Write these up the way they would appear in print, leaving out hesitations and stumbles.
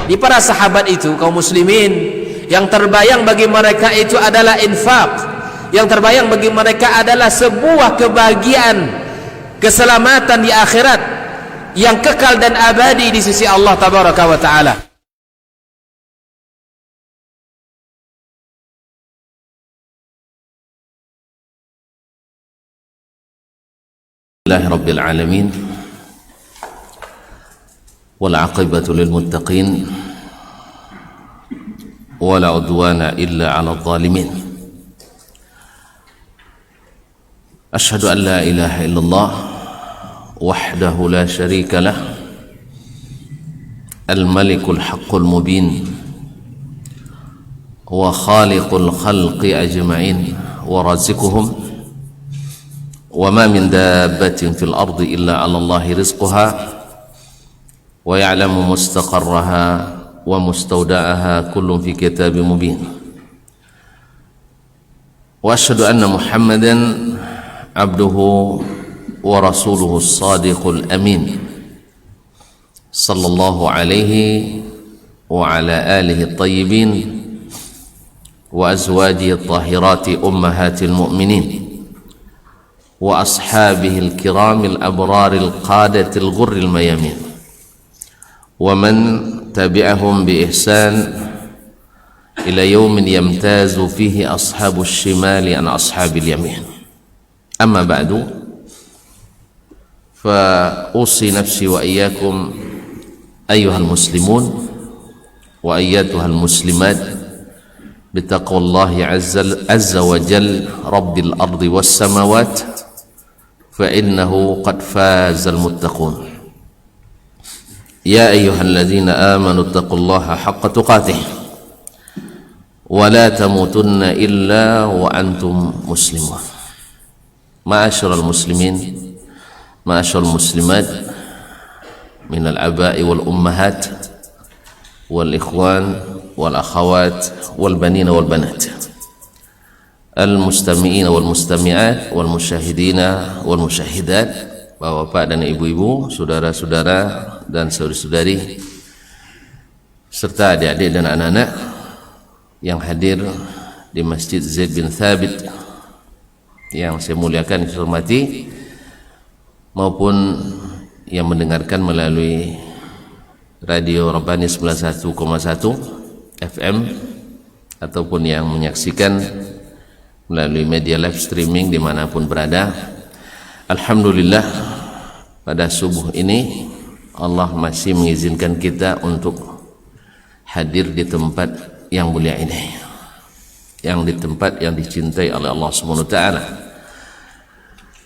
Di para sahabat itu, kaum muslimin, yang terbayang bagi mereka itu adalah infak, yang terbayang bagi mereka adalah sebuah kebahagiaan, keselamatan di akhirat yang kekal dan abadi di sisi Allah tabaraka wa taala. Alhamdulillah Rabbil Alamin, wal aqibatu lil muttaqin, wala udwana illa ala zalimin. Ashhadu an la ilaha illallah wahdahu la syarika lah, al-malikul haqqul mubin, wa khaliqul khalqi ajma'in, wa razikuhum, wa ma min dabbatin fil ardi illa 'ala Allahi rizquha wa ya'lamu mustaqarraha wa mustawda'aha kullun fi kitabim mubin. Wa asyhadu anna Muhammadan abduhu wa rasuluhu as-sadiqul amin, sallallahu alaihi wa ala alihi at-tayyibin wa azwajihi at-tahirati ummahatil mu'minin wa ashabihil kiramil abraril qadatil ghurril mayamin wa man tabi'ahum bi ihsan ila yaumin yamtazu fihi ashabus shimali an ashabil yamin. Amma ba'du, fa usi nafsi wa iyyakum ayyuhal muslimun wa ayyatuhal muslimat bitaqwallahi azza wa jal rabbil ardi was samawat fa innahu qad fazal muttaqun. Ya ayyuhalladzina amanu taqullaha haqqa tuqatih wa la tamutunna illa wa antum muslimun. Ma'asyiral muslimin, ma'asyiral muslimat, minal aba'i wal ummahat wal ikhwan wal akhawat wal banina wal banat, al-mustami'ina wal mustami'at wal musyahidina wal musyahidat, bapak-bapak dan ibu-ibu, saudara-saudara dan saudari-saudari, serta adik-adik dan anak-anak yang hadir di Masjid Zaid bin Thabit yang saya muliakan, saya hormati, maupun yang mendengarkan melalui Radio Rabbani 91,1 FM ataupun yang menyaksikan melalui media live streaming dimanapun berada. Alhamdulillah, pada subuh ini Allah masih mengizinkan kita untuk hadir di tempat yang mulia ini, yang di tempat yang dicintai oleh Allah Subhanahu wa taala.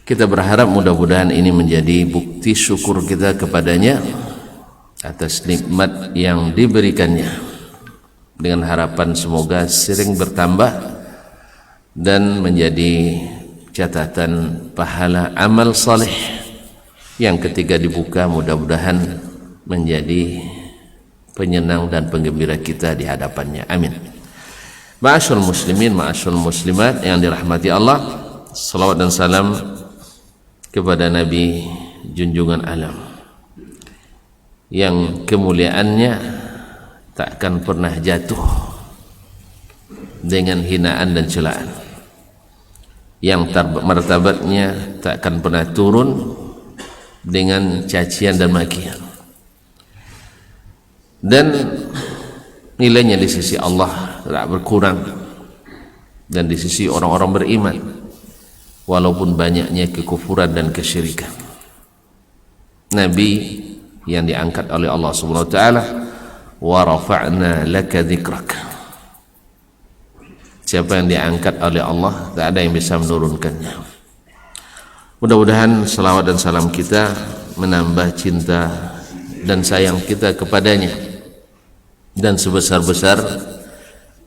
Kita berharap mudah-mudahan ini menjadi bukti syukur kita kepadanya atas nikmat yang diberikannya, dengan harapan semoga sering bertambah dan menjadi catatan pahala amal saleh yang ketika dibuka mudah-mudahan menjadi penyenang dan penggembira kita di hadapannya. Amin. Ma'asyiral muslimin, ma'asyiral muslimat yang dirahmati Allah, salawat dan salam kepada Nabi junjungan alam yang kemuliaannya tak akan pernah jatuh dengan hinaan dan celaan, yang martabatnya tak akan pernah turun dengan cacian dan makian, dan nilainya di sisi Allah tidak berkurang, dan di sisi orang-orang beriman walaupun banyaknya kekufuran dan kesyirikan. Nabi yang diangkat oleh Allah Subhanahu wa taala, wa rafa'na laka dzikrak. Siapa yang diangkat oleh Allah, tak ada yang bisa menurunkannya. Mudah-mudahan salawat dan salam kita menambah cinta dan sayang kita kepadanya, dan sebesar-besar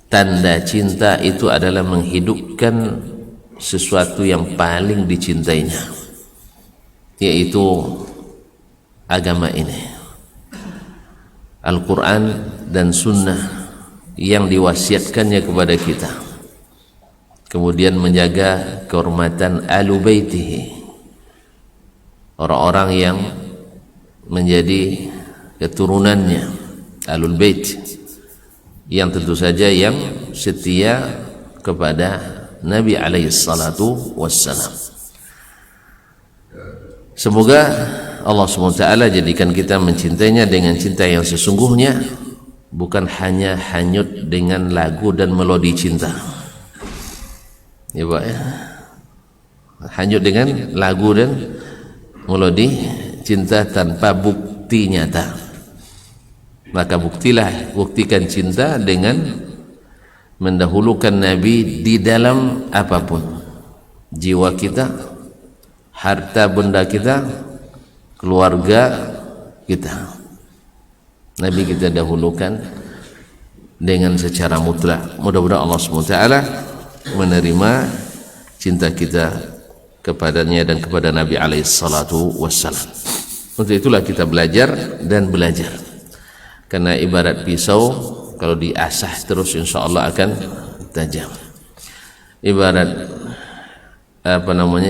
tanda cinta itu adalah menghidupkan sesuatu yang paling dicintainya, yaitu agama ini, Al-Quran dan Sunnah yang diwasiatkannya kepada kita, kemudian menjaga kehormatan Ahlu Baitihi, orang-orang yang menjadi keturunannya, Ahlul Bait, yang tentu saja yang setia kepada Nabi alaihi salatu wassalam. Semoga Allah SWT jadikan kita mencintainya dengan cinta yang sesungguhnya, bukan hanya hanyut dengan lagu dan melodi cinta. Ya Pak ya, hanyut dengan lagu dan melodi cinta tanpa bukti nyata. Maka buktikan cinta dengan mendahulukan Nabi di dalam apapun, jiwa kita, harta benda kita, keluarga kita. Nabi kita dahulukan dengan secara mutlak. Mudah-mudahan Allah SWT menerima cinta kita kepadanya dan kepada Nabi alaihi salatu wassalam. Untuk itulah kita belajar dan belajar, karena ibarat pisau, kalau diasah terus insya Allah akan tajam. Ibarat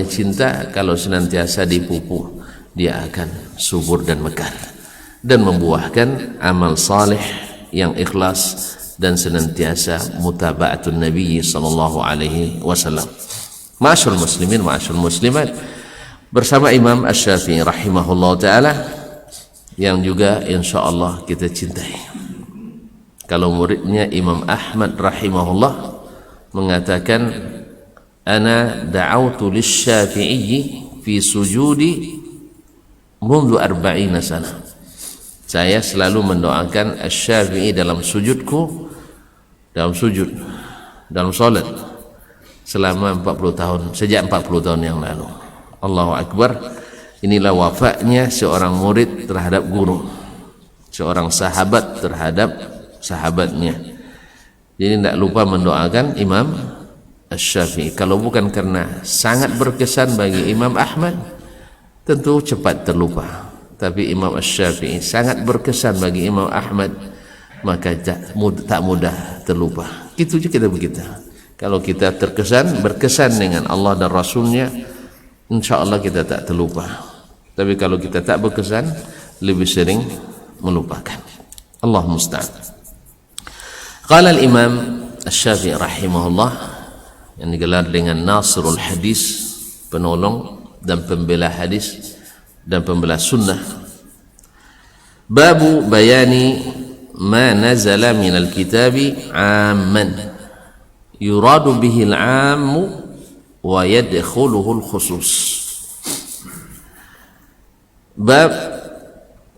cinta, kalau senantiasa dipupuk, dia akan subur dan mekar dan membuahkan amal saleh yang ikhlas dan senantiasa mutaba'atun Nabi sallallahu alaihi wasallam. Ma'asyiral muslimin, ma'asyiral muslimat, bersama Imam Asy-Syafi'i rahimahullah taala yang juga insyaallah kita cintai. Kalau muridnya Imam Ahmad rahimahullah mengatakan, ana da'autu lisy-Syafi'i fi sujudi mundu 40 sana. Saya selalu mendoakan Asy-Syafi'i dalam sujudku, dalam salat selama 40 tahun, sejak 40 tahun yang lalu. Allahu Akbar. Inilah wafatnya seorang murid terhadap guru, seorang sahabat terhadap sahabatnya. Jadi tidak lupa mendoakan Imam Asy-Syafi'i. Kalau bukan karena sangat berkesan bagi Imam Ahmad, tentu cepat terlupa. Tapi Imam Asy-Syafi'i sangat berkesan bagi Imam Ahmad, maka tak mudah terlupa. Itu juga kita. Kalau kita berkesan dengan Allah dan Rasulnya, insya Allah kita tak terlupa. Tapi kalau kita tak berkesan, lebih sering melupakan. Allah musta'an. Qala al-Imam Asy-Syafi'i rahimahullah, yang digelar dengan Nasrul Hadis, penolong dan pembela hadis dan pembela sunnah. Babu bayani ma nazala minal kitabi amman yuradu bihil ammu wa yadkhuluhul khusus. Bab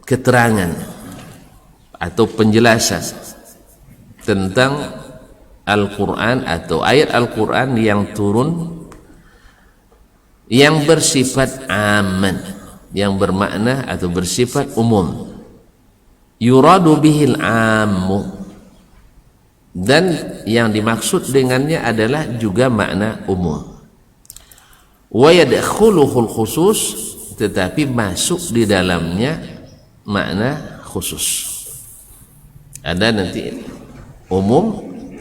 keterangan atau penjelasan tentang Al-Quran atau ayat Al-Quran yang turun yang bersifat aman, yang bermakna atau bersifat umum. Yuradu bihil ammu, dan yang dimaksud dengannya adalah juga makna umum. Wa yadkhuluhul khusus, tetapi masuk di dalamnya makna khusus. Ada nanti umum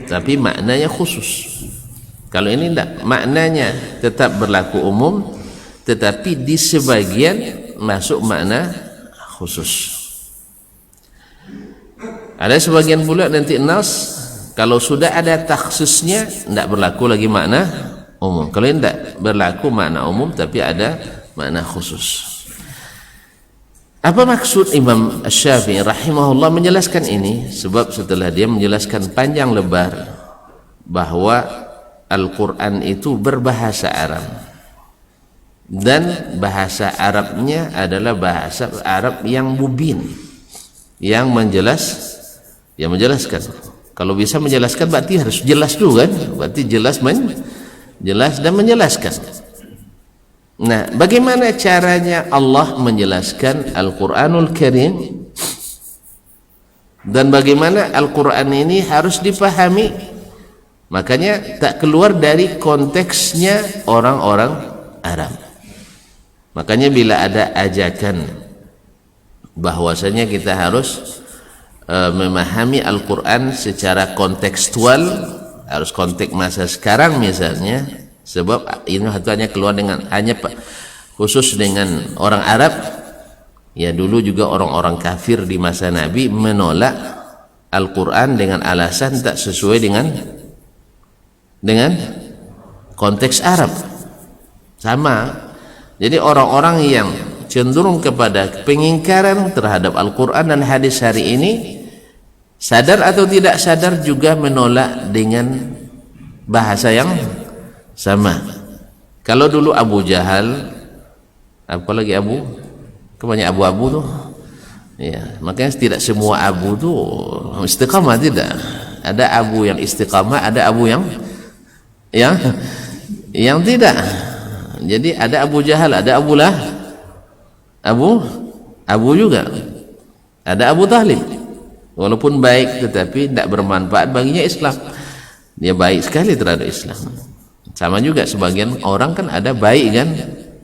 tapi maknanya khusus. Kalau ini tidak, maknanya tetap berlaku umum tetapi di sebagian masuk makna khusus. Ada sebagian pula nanti nas, kalau sudah ada takhsusnya tidak berlaku lagi makna umum. Kalau ini tidak berlaku makna umum tapi ada makna khusus. Apa maksud Imam Asy-Syafi'i rahimahullah menjelaskan ini? Sebab setelah dia menjelaskan panjang lebar bahwa Al-Quran itu berbahasa Arab, dan bahasa Arabnya adalah bahasa Arab yang mubin, yang menjelaskan. Kalau bisa menjelaskan berarti harus jelas dulu kan? Berarti jelas dan menjelaskan. Nah, bagaimana caranya Allah menjelaskan Al-Quranul Karim, dan bagaimana Al-Quran ini harus dipahami? Makanya tak keluar dari konteksnya orang-orang Arab. Makanya bila ada ajakan bahwasanya kita harus memahami Al-Quran secara kontekstual, harus konteks masa sekarang misalnya, sebab ini hanya keluar dengan hanya khusus dengan orang Arab. Ya, dulu juga orang-orang kafir di masa Nabi menolak Al-Quran dengan alasan tak sesuai dengan konteks Arab. Sama. Jadi orang-orang yang cenderung kepada pengingkaran terhadap Al-Quran dan hadis hari ini, sadar atau tidak sadar juga menolak dengan bahasa yang sama. Kalau dulu Abu Jahal, apalagi Abu, kebanyakan abu-abu tuh, ya, makanya tidak semua abu tuh istiqamah, tidak. Ada abu yang istiqamah, ada abu yang tidak. Jadi ada Abu Jahal, ada Abu juga, ada Abu Talib. Walaupun baik tetapi tidak bermanfaat baginya Islam. Dia baik sekali terhadap Islam. Sama juga sebagian orang kan ada baik kan,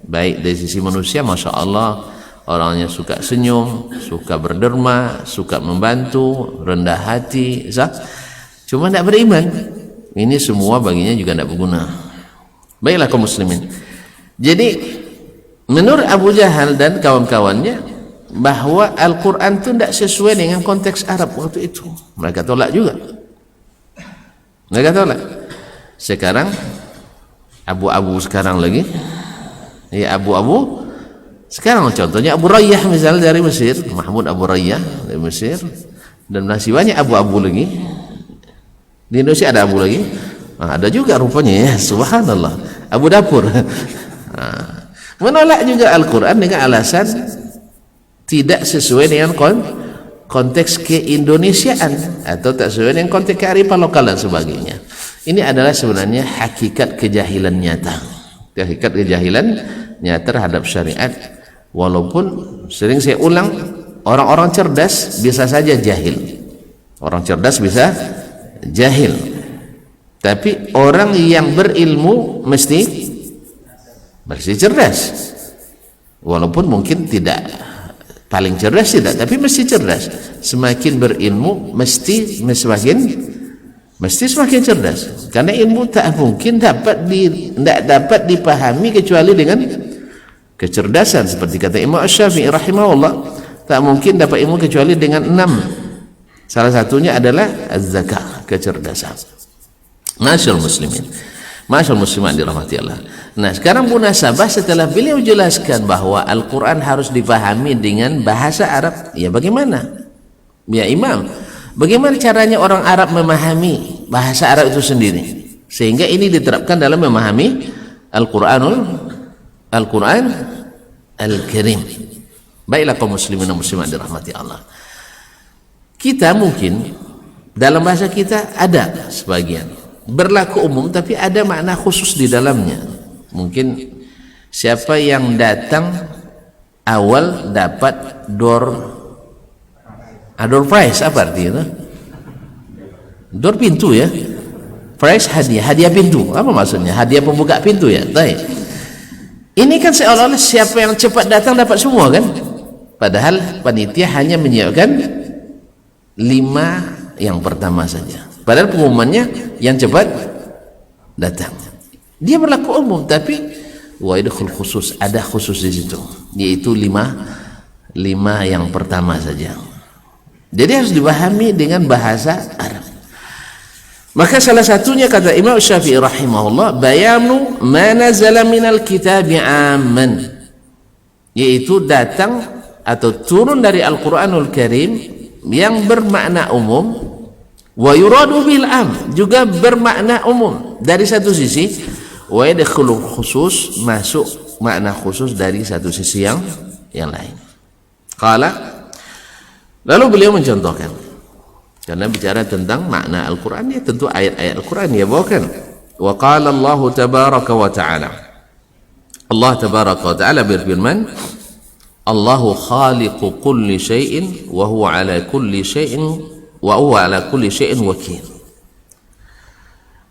baik dari sisi manusia, masya Allah, orangnya suka senyum, suka berderma, suka membantu, rendah hati, cuma tidak beriman. Ini semua baginya juga tidak berguna. Baiklah kaum muslimin. Jadi menurut Abu Jahal dan kawan-kawannya bahwa Al-Quran itu tidak sesuai dengan konteks Arab waktu itu. Mereka tolak juga. Mereka tolak. Sekarang abu-abu sekarang lagi, ya abu-abu sekarang, contohnya Abu Rayyah misalnya dari Mesir, Mahmud Abu Rayyah dari Mesir, dan masih banyak abu-abu lagi. Di Indonesia ada abu lagi, ada juga rupanya ya, subhanallah, abu dapur. Menolak juga Al-Quran dengan alasan tidak sesuai dengan konteks keindonesiaan atau tak sesuai dengan konteks kearifan lokal dan sebagainya. Ini adalah sebenarnya hakikat kejahilan nyata, hakikat kejahilan nyata terhadap syariat. Walaupun sering saya ulang, orang-orang cerdas bisa saja jahil, orang cerdas bisa jahil, tapi orang yang berilmu mesti cerdas. Walaupun mungkin tidak paling cerdas, tidak, tapi mesti cerdas. Semakin berilmu mesti semakin cerdas, karena ilmu tak mungkin tidak dapat dipahami kecuali dengan kecerdasan. Seperti kata Imam Asy-Syafi'i rahimahullah, tak mungkin dapat ilmu kecuali dengan 6. Salah satunya adalah az-zakah, kecerdasan. Masyaallah muslimin, masyaallah muslimat dirahmati Allah. Nah, sekarang munasabah setelah beliau jelaskan bahwa Al-Quran harus dipahami dengan bahasa Arab, ya bagaimana? Ya Imam, bagaimana caranya orang Arab memahami bahasa Arab itu sendiri, sehingga ini diterapkan dalam memahami Al-Quran Al-Karim. Baiklah kaum muslimin dan muslimat dirahmati Allah. Kita mungkin dalam bahasa kita ada sebagian berlaku umum, tapi ada makna khusus di dalamnya. Mungkin siapa yang datang awal dapat door prize. Apa artinya? Door pintu ya. Prize hadiah pintu. Apa maksudnya? Hadiah pembuka pintu ya. Baik. Ini kan seolah-olah siapa yang cepat datang dapat semua kan? Padahal panitia hanya menyiapkan 5 yang pertama saja. Padahal pengumumannya yang cepat datang. Dia berlaku umum, tapi waidul khusus, ada khusus di situ, yaitu 5 yang pertama saja. Jadi harus dipahami dengan bahasa Arab. Maka salah satunya kata Imam Syafi'i rahimahullah, bayanu ma nazala minal kitabi amman, yaitu datang atau turun dari Al-Quranul Karim yang bermakna umum, wa yuradu bil am, juga bermakna umum dari satu sisi, wa yadkhulu khusus, masuk makna khusus dari satu sisi yang lain. Qala, lalu beliau mencontohkan, karena bicara tentang makna Al-Quran, ya tentu ayat-ayat Al-Quran ya bawakan. Wa qala Allah tabaraka wa ta'ala, Allah tabaraka wa ta'ala berfirman, Allahu khaliqu kulli syai'in wa huwa ala kulli syai'in wakil.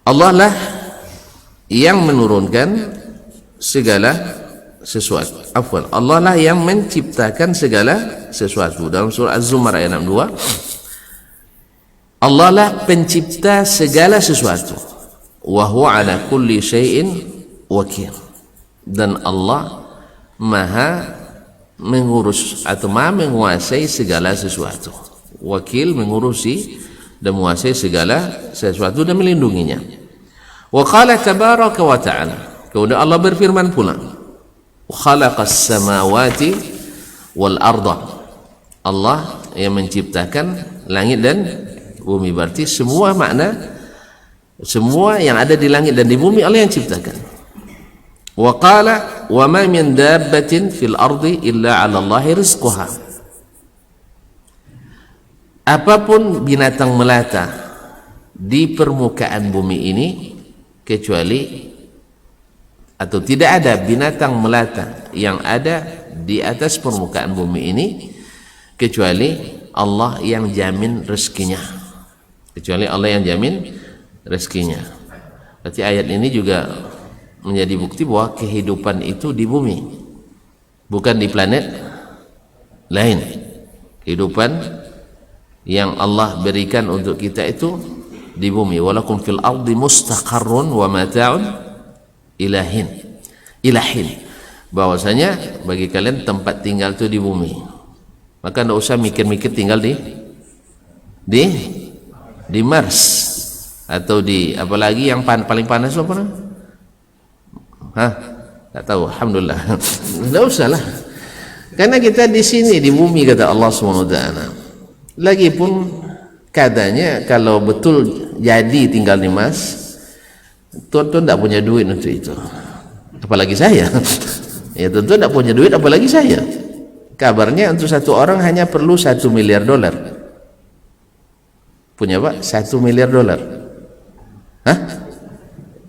Allah lah yang menurunkan segala sesuatu. Afwan, Allah lah yang menciptakan segala sesuatu. Dalam surah Az-Zumar ayat 62, Allah lah pencipta segala sesuatu. Wa huwa ala kulli syai'in wakil. Dan Allah maha mengurus atau maha menguasai segala sesuatu. wakil, mengurusi dan menguasai segala sesuatu dan melindunginya. Wa qala tabaraka wa ta'ala, kemudian Allah berfirman pula, khalaqas samawati wal arda, Allah yang menciptakan langit dan bumi. Berarti semua makna, semua yang ada di langit dan di bumi Allah yang ciptakan. Wa qala wa ma min dabbatin fil ardi illa 'ala Allahi rizquha, apapun binatang melata di permukaan bumi ini kecuali, atau tidak ada binatang melata yang ada di atas permukaan bumi ini kecuali Allah yang jamin rezekinya, kecuali Allah yang jamin rezekinya. Berarti ayat ini juga menjadi bukti bahwa kehidupan itu di bumi, bukan di planet lain. Kehidupan yang Allah berikan untuk kita itu di bumi. Walakum fil ardi mustaqarrun wa mata'un ilahin, bahwasanya bagi kalian tempat tinggal itu di bumi. Maka tidak usah mikir-mikir tinggal di Mars atau di apalagi yang paling panas apa namanya? Tak tahu. Alhamdulillah. Tidak usah lah. Karena kita di sini di bumi, kata Allah SWT. Lagipun katanya kalau betul jadi tinggal di Mars, tuan-tuan tidak punya duit untuk itu. Apalagi saya. Ya tentu tidak punya duit, apalagi saya. Kabarnya untuk satu orang hanya perlu $1 miliar. Punya Pak? $1 miliar.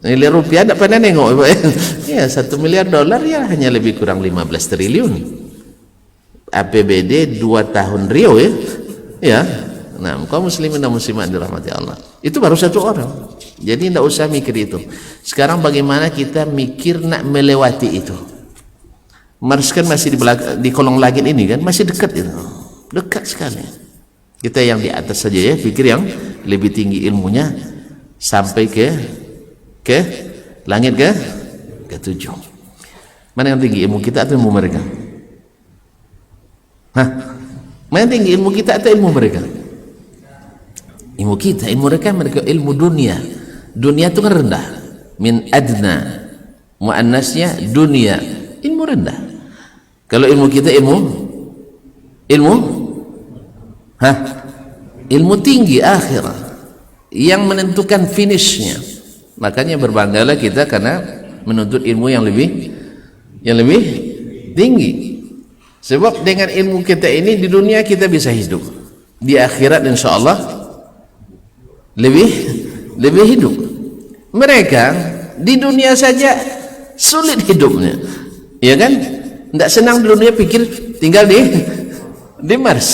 Nilai rupiah tidak pernah nengok Pak. Ya, $1 miliar ya hanya lebih kurang 15 triliun. APBD 2 tahun Rio ya. Ya. Nah, kaum muslimin dan muslimat dirahmati Allah. Itu baru satu orang. Jadi tidak usah mikir itu. Sekarang bagaimana kita mikir nak melewati itu? Mars kan masih di kolong langit ini kan, masih dekat itu. Dekat sekali. Kita yang di atas saja ya, pikir yang lebih tinggi ilmunya sampai ke langit ke 7. Mana yang tinggi, ilmu kita atau ilmu mereka? Mana yang tinggi, ilmu kita atau ilmu mereka? Ilmu kita, ilmu mereka ilmu dunia. Dunia itu kan rendah. Min adna, muannasnya dunia, ilmu rendah. Kalau ilmu kita ilmu tinggi akhirat yang menentukan finishnya. Makanya berbanggalah kita karena menuntut ilmu yang lebih tinggi. Sebab dengan ilmu kita ini di dunia kita bisa hidup, di akhirat insya Allah lebih hidup. Mereka di dunia saja sulit hidupnya, ya kan? Tidak senang di dunia, pikir tinggal di Mars,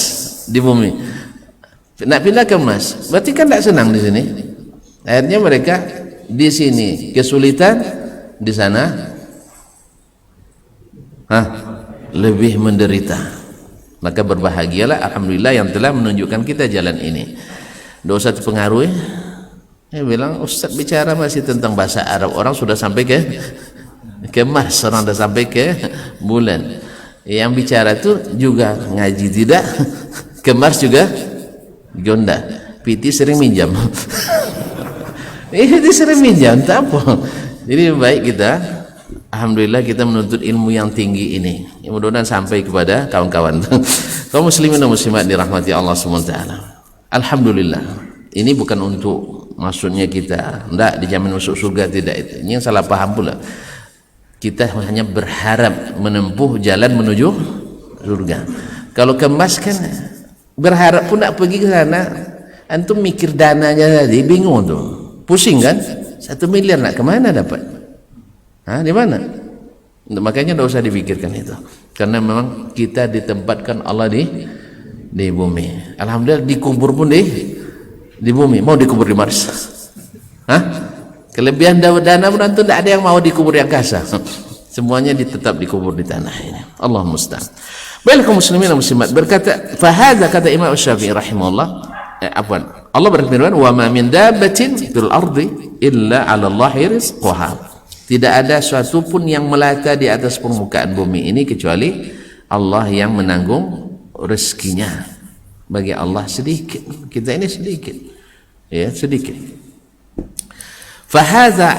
di bumi. Nak pindah ke Mars, berarti kan tidak senang di sini. Akhirnya mereka di sini kesulitan, di sana lebih menderita. Maka berbahagialah, alhamdulillah yang telah menunjukkan kita jalan ini. Tidak usah terpengaruh. Dia bilang Ustaz bicara masih tentang bahasa Arab, orang sudah sampai ke Mars, orang sudah sampai ke bulan. Yang bicara itu juga ngaji tidak, ke Mars juga gonda. PT sering minjam. Itu sering minjam, tak apa. Jadi baik kita, alhamdulillah kita menuntut ilmu yang tinggi ini. Mudah-mudahan sampai kepada kawan-kawan. Kaum muslimin dan muslimat dirahmati Allah SWT. Alhamdulillah. Ini bukan untuk maksudnya kita tidak dijamin masuk surga, tidak itu. Ini yang salah paham pula. Kita hanya berharap menempuh jalan menuju surga. Kalau kemas kan berharap pun tidak pergi ke sana. Antum mikir dananya tadi bingung tuh. Pusing kan? 1 miliar nak kemana dapat? Di mana? Makanya tidak usah dipikirkan itu. Karena memang kita ditempatkan Allah di bumi. Alhamdulillah dikubur pun di bumi. Mau dikubur di Mars? Kelebihan dana pun tentu tidak ada yang mau dikubur di angkasa. Semuanya tetap dikubur di tanah ini. Allah musta'an. Baiklah kaum muslimin dan muslimat, berkata fahadza, kata Imam Syafi'i rahimahullah, Allah berfirman, wa ma min dabbatin fil ardi illa 'ala Allahi rizquha. Tidak ada suatu pun yang melata di atas permukaan bumi ini kecuali Allah yang menanggung rezekinya. bagi Allah sedikit, kita ini sedikit, ya sedikit. Fahadha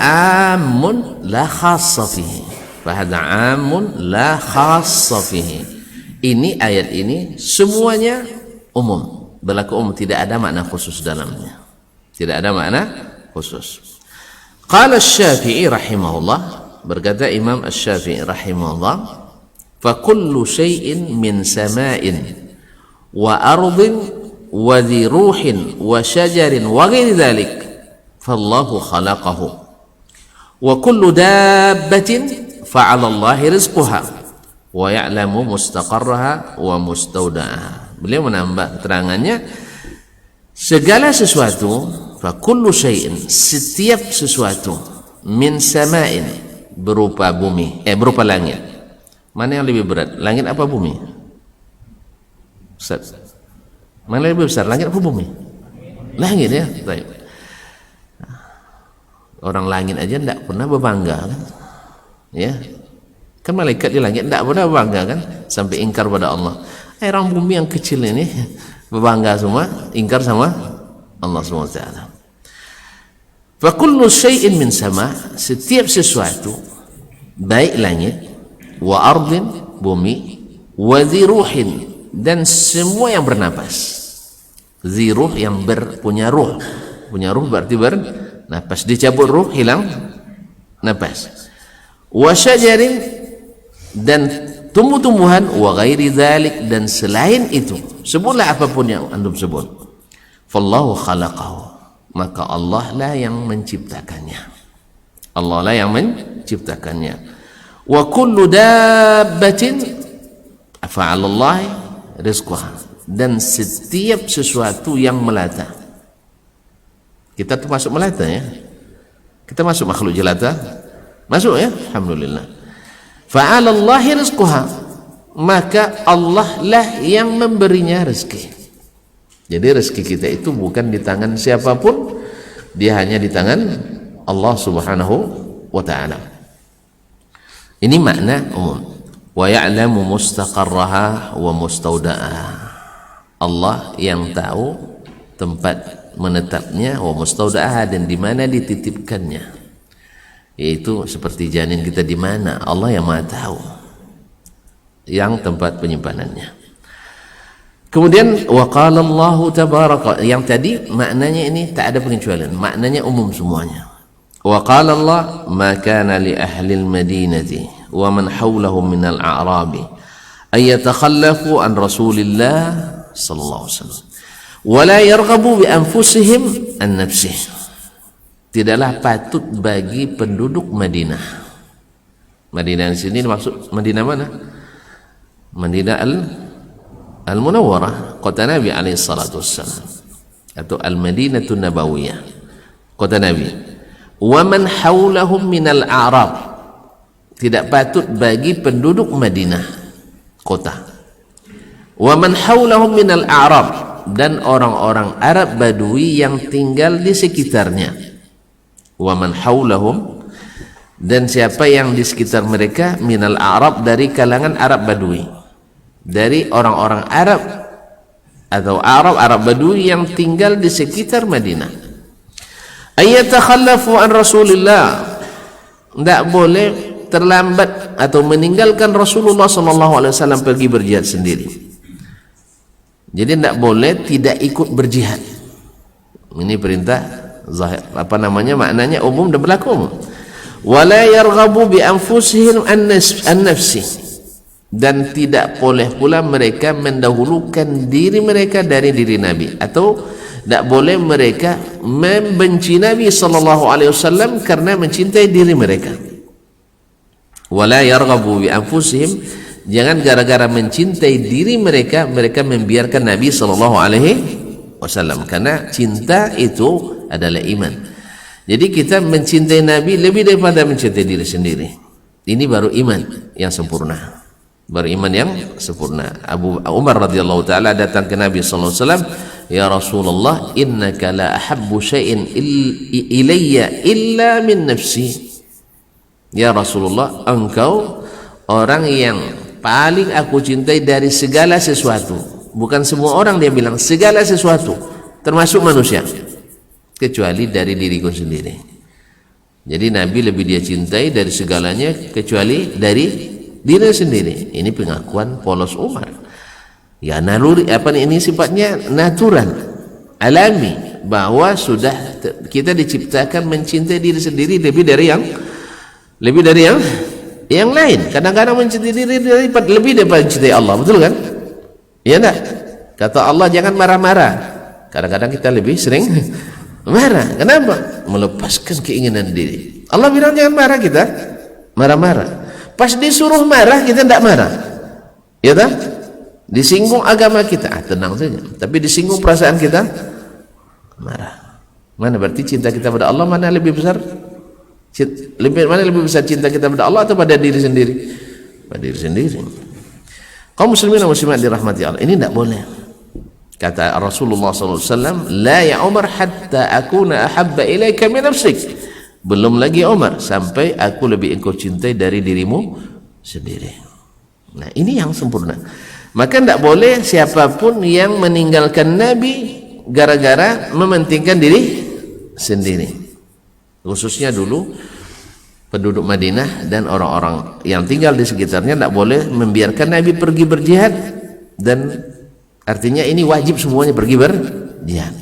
amun la khassa fihi, fahadha amun la khassa fihi. Ini ayat ini semuanya umum, berlaku umum, tidak ada makna khusus dalamnya, tidak ada makna khusus. Qala Asy-Syafi'i rahimahullah, berkata Imam Asy-Syafi'i rahimahullah, fa kullu syai'in min sama'in wa ardin wa dhi ruhin wa syajarin wa ghairi dhalik fallahu khalaqahu wa kullu dabbatin fa'ala Allahi rizquha wa ya'lamu mustaqarraha wa mustawda'aha. Beliau menambah keterangannya, segala sesuatu, fa kullu syai'in, setiap sesuatu, min sama'in, berupa bumi, berupa langit. Mana yang lebih berat, langit apa bumi? Ustaz, mana yang lebih besar, langit apa bumi? Langit, ya. Baik. Orang langit aja tidak pernah berbangga kan? Ya, kan malaikat di langit tidak pernah berbangga kan? Sampai ingkar pada Allah. Orang bumi yang kecil ini berbangga semua, ingkar sama Allah SWT. Fa kullu syai'in min sama, setiap sesuatu, baik langit, wa ardin, bumi, wa dhi ruhin, dan semua yang bernapas. Dhi ruh, yang punya ruh. Punya ruh berarti bernapas. Dicabut ruh, hilang napas. Wa syajarin, dan tumbuh-tumbuhan, wa ghairi dzalik, dan selain itu, sebutlah apapun yang antum sebut. Fallahu khalaqahu, maka Allah lah yang menciptakannya. Allah lah yang menciptakannya. Wa kullu dabbatin fa'ala Allah rizquha, dan setiap sesuatu yang melata. Kita termasuk melata, ya. Kita masuk makhluk jelata, masuk, ya. Alhamdulillah. Fa'ala Allah rizquha, maka Allah lah yang memberinya rezeki. Jadi rezeki kita itu bukan di tangan siapapun, dia hanya di tangan Allah Subhanahu wa ta'ala. Ini makna umum. Wa ya'lamu mustaqarraha wa mustawda'aha. Allah yang tahu tempat menetapnya, wa mustawda'aha, dan di mana dititipkannya. Yaitu seperti janin kita di mana, Allah yang Maha tahu yang tempat penyimpanannya. Kemudian wa qala Allahu tabaraka, yang tadi maknanya ini tak ada pengecualian, maknanya umum semuanya. Wa qala Allah, ma kana li ahli al-madinati wa man hawlahum min al-a'rabi ay yatakhallafu an Rasulillah sallallahu alaihi wasallam wa la yarghabu bi anfusihim an nafsihi. Tidaklah patut bagi penduduk Madinah. Madinah di sini maksud Madinah mana? Madinah Al-Munawwarah, kota Nabi alaihi salatu wassalam, atau Al-Madinatun Nabawiyah, kota Nabi. Wa man hawlahum minal a'rab, tidak patut bagi penduduk Madinah kota. Wa man hawlahum minal a'rab, dan orang-orang Arab Badui yang tinggal di sekitarnya. Wa man hawlahum, dan siapa yang di sekitar mereka, minal a'rab, dari kalangan Arab Badui, dari orang-orang Arab atau Arab Badui yang tinggal di sekitar Madinah. Ayatakhallafu an Rasulillah, tidak boleh terlambat atau meninggalkan Rasulullah SAW pergi berjihad sendiri. Jadi tidak boleh tidak ikut berjihad. Ini perintah zahir, maknanya umum dan berlaku umum. Wala yarghabu bi anfusihim an nafsi, dan tidak boleh pula mereka mendahulukan diri mereka dari diri Nabi, atau tidak boleh mereka membenci Nabi SAW karena mencintai diri mereka. Wala yarghabu bi anfusihim, jangan gara-gara mencintai diri mereka, mereka membiarkan Nabi SAW, karena cinta itu adalah iman. Jadi kita mencintai Nabi lebih daripada mencintai diri sendiri. Ini baru iman yang sempurna, beriman yang sempurna. Abu Umar radhiyallahu taala datang ke Nabi sallallahu alaihi wasallam, ya Rasulullah, innaka la ahabbu syai'in ilayya illa min nafsi. Ya Rasulullah, engkau orang yang paling aku cintai dari segala sesuatu, Bukan semua orang dia bilang segala sesuatu, termasuk manusia, kecuali dari diriku sendiri. Jadi Nabi lebih dia cintai dari segalanya kecuali dari diri sendiri. Ini pengakuan polos Umar. Ya naluri apa ini sifatnya natural, alami, bahwa sudah kita diciptakan mencintai diri sendiri lebih dari yang lain. Kadang-kadang mencintai diri lebih daripada mencintai Allah, betul kan? Iya enggak? Kata Allah jangan marah-marah. Kadang-kadang kita lebih sering marah. Kenapa? Melepaskan keinginan diri. Allah bilang jangan marah, kita marah-marah. Pas disuruh marah kita tidak marah. Ya tak? Disinggung agama kita, tenang saja. Tapi disinggung perasaan kita, marah. Mana berarti cinta kita pada Allah mana lebih besar? Mana lebih besar cinta kita pada Allah atau pada diri sendiri? Pada diri sendiri. Kaum muslimin dan muslimat dirahmati Allah, ini tidak boleh. Kata Rasulullah SAW, la ya Umar hatta akuna ahabba ilaika min nafsik. Belum lagi Umar, sampai aku lebih engkau cintai dari dirimu sendiri. Nah ini yang sempurna. Maka tidak boleh siapapun yang meninggalkan Nabi gara-gara mementingkan diri sendiri. Khususnya dulu penduduk Madinah dan orang-orang yang tinggal di sekitarnya tidak boleh membiarkan Nabi pergi berjihad, dan artinya ini wajib semuanya pergi berjihad.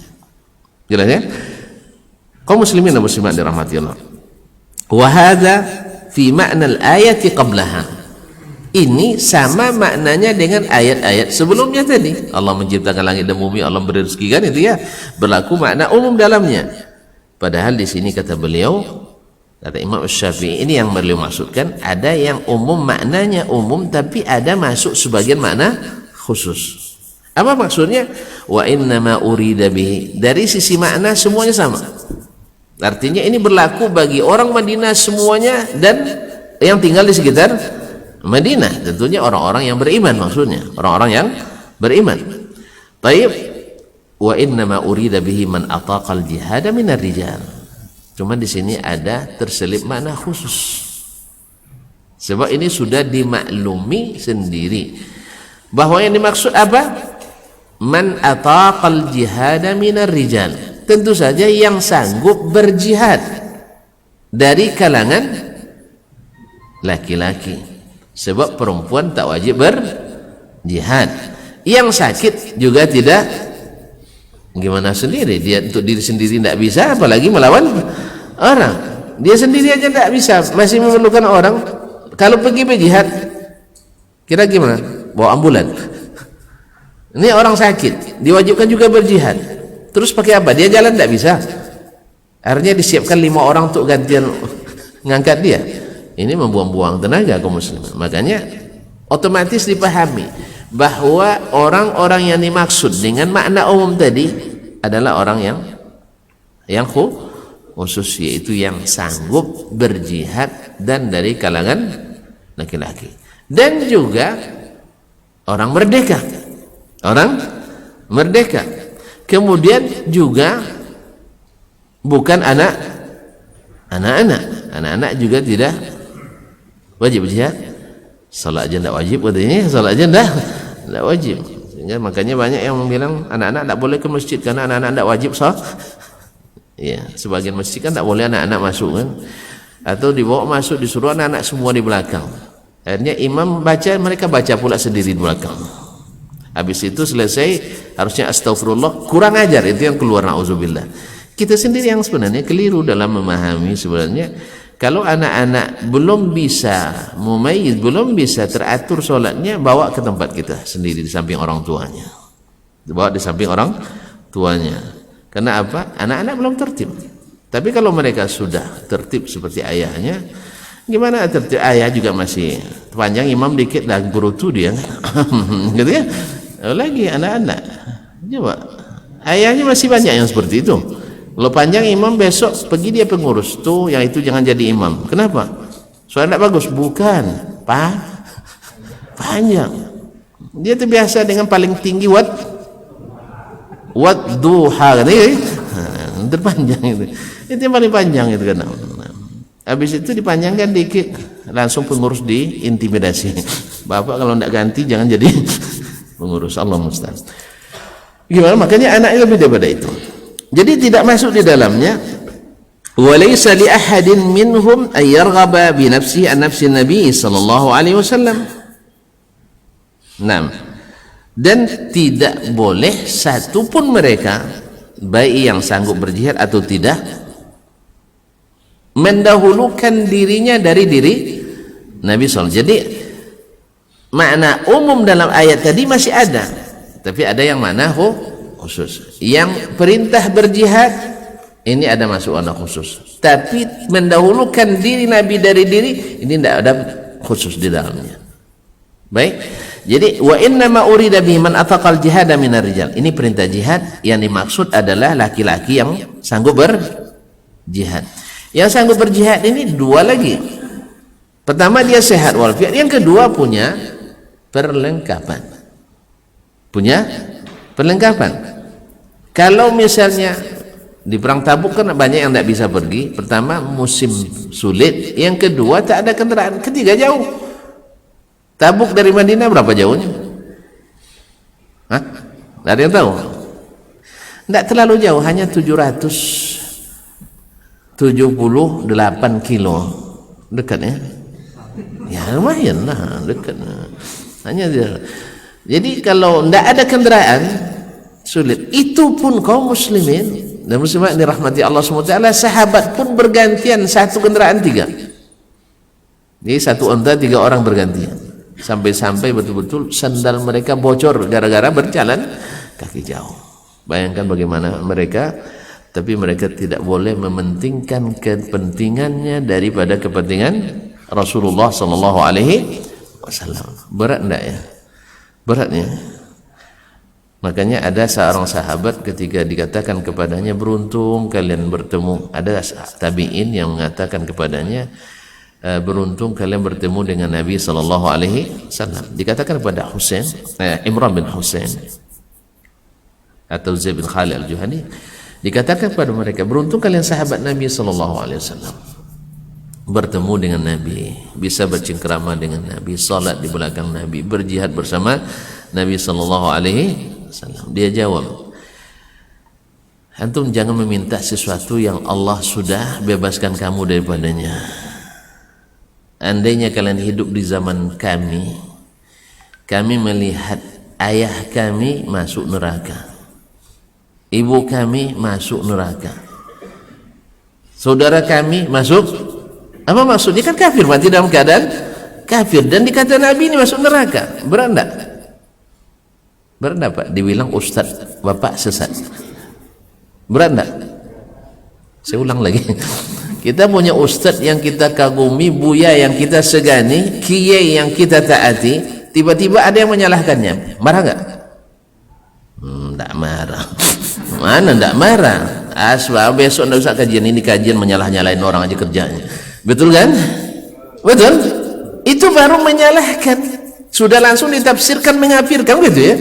Jelas ya? Kaum muslimin dan muslimat dirahmati Allah. Wa hadza fi makna al-ayati qablaha. Ini sama maknanya dengan ayat-ayat sebelumnya tadi. Allah menciptakan langit dan bumi, Allah beri rezeki, kan itu ya. Berlaku makna umum dalamnya. Padahal di sini kata beliau, kata Imam Syafi'i, ini yang beliau maksudkan, ada yang umum maknanya umum tapi ada masuk sebagian makna khusus. Apa maksudnya? Wa innama urida bihi, dari sisi makna semuanya sama. Artinya ini berlaku bagi orang Madinah semuanya dan yang tinggal di sekitar Madinah, tentunya orang-orang yang beriman, maksudnya orang-orang yang beriman. Baik, wa innama urida bihi man ataqal jihad minar rijal. Cuma di sini ada terselip makna khusus. Sebab ini sudah dimaklumi sendiri bahwa yang dimaksud apa? Man ataqal jihad minar rijal. Tentu saja yang sanggup berjihad dari kalangan laki-laki. Sebab perempuan tak wajib berjihad. Yang sakit juga tidak, gimana sendiri, dia untuk diri sendiri tidak bisa, apalagi melawan orang. Dia sendiri aja tidak bisa, masih memerlukan orang. Kalau pergi berjihad, kira gimana? Bawa ambulan. Ini orang sakit, diwajibkan juga berjihad. Terus pakai apa? Dia jalan tidak bisa. Akhirnya disiapkan 5 orang untuk gantian ngangkat dia. Ini membuang-buang tenaga kaum muslimin. Makanya otomatis dipahami bahwa orang-orang yang dimaksud dengan makna umum tadi adalah orang yang khusus, yaitu yang sanggup berjihad dan dari kalangan laki-laki, dan juga orang merdeka, kemudian juga bukan anak-anak juga tidak wajib berjihad. Salat aja tidak wajib, katanya salat aja tidak wajib. Sehingga makanya banyak yang bilang anak-anak tidak boleh ke masjid karena anak-anak tidak wajib salat. Ya, sebagian masjid kan tidak boleh anak-anak masuk kan, atau dibawa masuk disuruh anak-anak semua di belakang. Akhirnya imam baca, mereka baca pula sendiri di belakang. Habis itu selesai harusnya astagfirullah, kurang ajar, itu yang keluar, na'udzubillah. Kita sendiri yang sebenarnya keliru dalam memahami. Sebenarnya kalau anak-anak belum bisa mumayyiz, belum bisa teratur sholatnya, bawa ke tempat kita sendiri di samping orang tuanya, bawa di samping orang tuanya. Karena apa? Anak-anak belum tertib. Tapi kalau mereka sudah tertib seperti ayahnya, gimana tertib? Ayah juga masih panjang, imam dikit dah berutu dia gitu ya. Lagi anak-anak coba, ayahnya masih banyak yang seperti itu. Kalau panjang imam, besok pergi dia pengurus tuh, yang itu jangan jadi imam. Kenapa? Soalnya tidak bagus? Bukan, panjang. Dia terbiasa dengan paling tinggi wat duha kan, terpanjang itu yang paling panjang itu kan. Habis itu dipanjangkan dikit, langsung pengurus diintimidasi. Bapak kalau tidak ganti jangan jadi Mengurus, Allah musta'an. Gimana? Makanya anaknya lebih daripada itu. Jadi tidak masuk di dalamnya. Walaysa li ahadin minhum ay yarghaba bi nafsihi an nafsi Nabi sallallahu alaihi wasallam. Naam. Dan tidak boleh satu pun mereka, baik yang sanggup berjihad atau tidak, mendahulukan dirinya dari diri Nabi SAW. Jadi makna umum dalam ayat tadi masih ada, tapi ada yang makna khusus. Yang perintah berjihad ini ada masuk makna khusus, tapi mendahulukan diri Nabi dari diri ini tidak ada khusus di dalamnya. Baik, jadi wa inna ma urida bihi man ataqal jihada minar rijal. Ini perintah jihad, yang dimaksud adalah laki-laki yang sanggup berjihad. Yang sanggup berjihad ini dua lagi. Pertama dia sehat walafiat, yang kedua punya perlengkapan. Punya perlengkapan. Kalau misalnya di perang Tabuk kan banyak yang tidak bisa pergi. Pertama musim sulit, yang kedua tak ada kendaraan, ketiga jauh. Tabuk dari Madinah berapa jauhnya? Hah? Tidak ada yang tahu? Tidak terlalu jauh, hanya 778 kilo. Dekat ya? Ya lumayan lah, dekat. Hanya dia. Jadi kalau tidak ada kendaraan sulit. Itu pun kaum muslimin dan muslimat dirahmati Allah SWT, sahabat pun bergantian, satu kendaraan 3. Jadi satu unta 3 orang bergantian. Sampai-sampai betul-betul sandal mereka bocor gara-gara berjalan kaki jauh. Bayangkan bagaimana mereka, tapi mereka tidak boleh mementingkan kepentingannya daripada kepentingan Rasulullah sallallahu alaihi wasallam. Berat enggak ya? Beratnya. Makanya ada seorang sahabat ketika dikatakan kepadanya, beruntung kalian bertemu, ada tabi'in yang mengatakan kepadanya, beruntung kalian bertemu dengan Nabi sallallahu alaihi wasallam. Dikatakan kepada Husain, Imran bin Husain atau Zaid bin Khalid al-Juhani, dikatakan kepada mereka, beruntung kalian sahabat Nabi sallallahu alaihi wasallam, bertemu dengan Nabi, bisa bercengkrama dengan Nabi, salat di belakang Nabi, berjihad bersama Nabi sallallahu alaihi wasallam. Dia jawab, antum jangan meminta sesuatu yang Allah sudah bebaskan kamu daripadanya. Andainya kalian hidup di zaman kami melihat ayah kami masuk neraka, ibu kami masuk neraka, saudara kami masuk, apa maksudnya? Kan kafir, mati dalam keadaan kafir, dan dikata Nabi ini masuk neraka. Berat enggak? Berat enggak Pak? Dibilang ustaz, bapak sesat. Berat enggak? Saya ulang lagi. Kita punya ustaz yang kita kagumi, buya yang kita segani, kiai yang kita taati, tiba-tiba ada yang menyalahkannya. Marah enggak? Enggak marah. Mana enggak marah? Asbab besok enggak usah kajian, ini kajian menyalah-nyalahin orang aja kerjanya. Betul kan? Betul? Itu baru menyalahkan. Sudah langsung ditafsirkan mengafirkan gitu ya.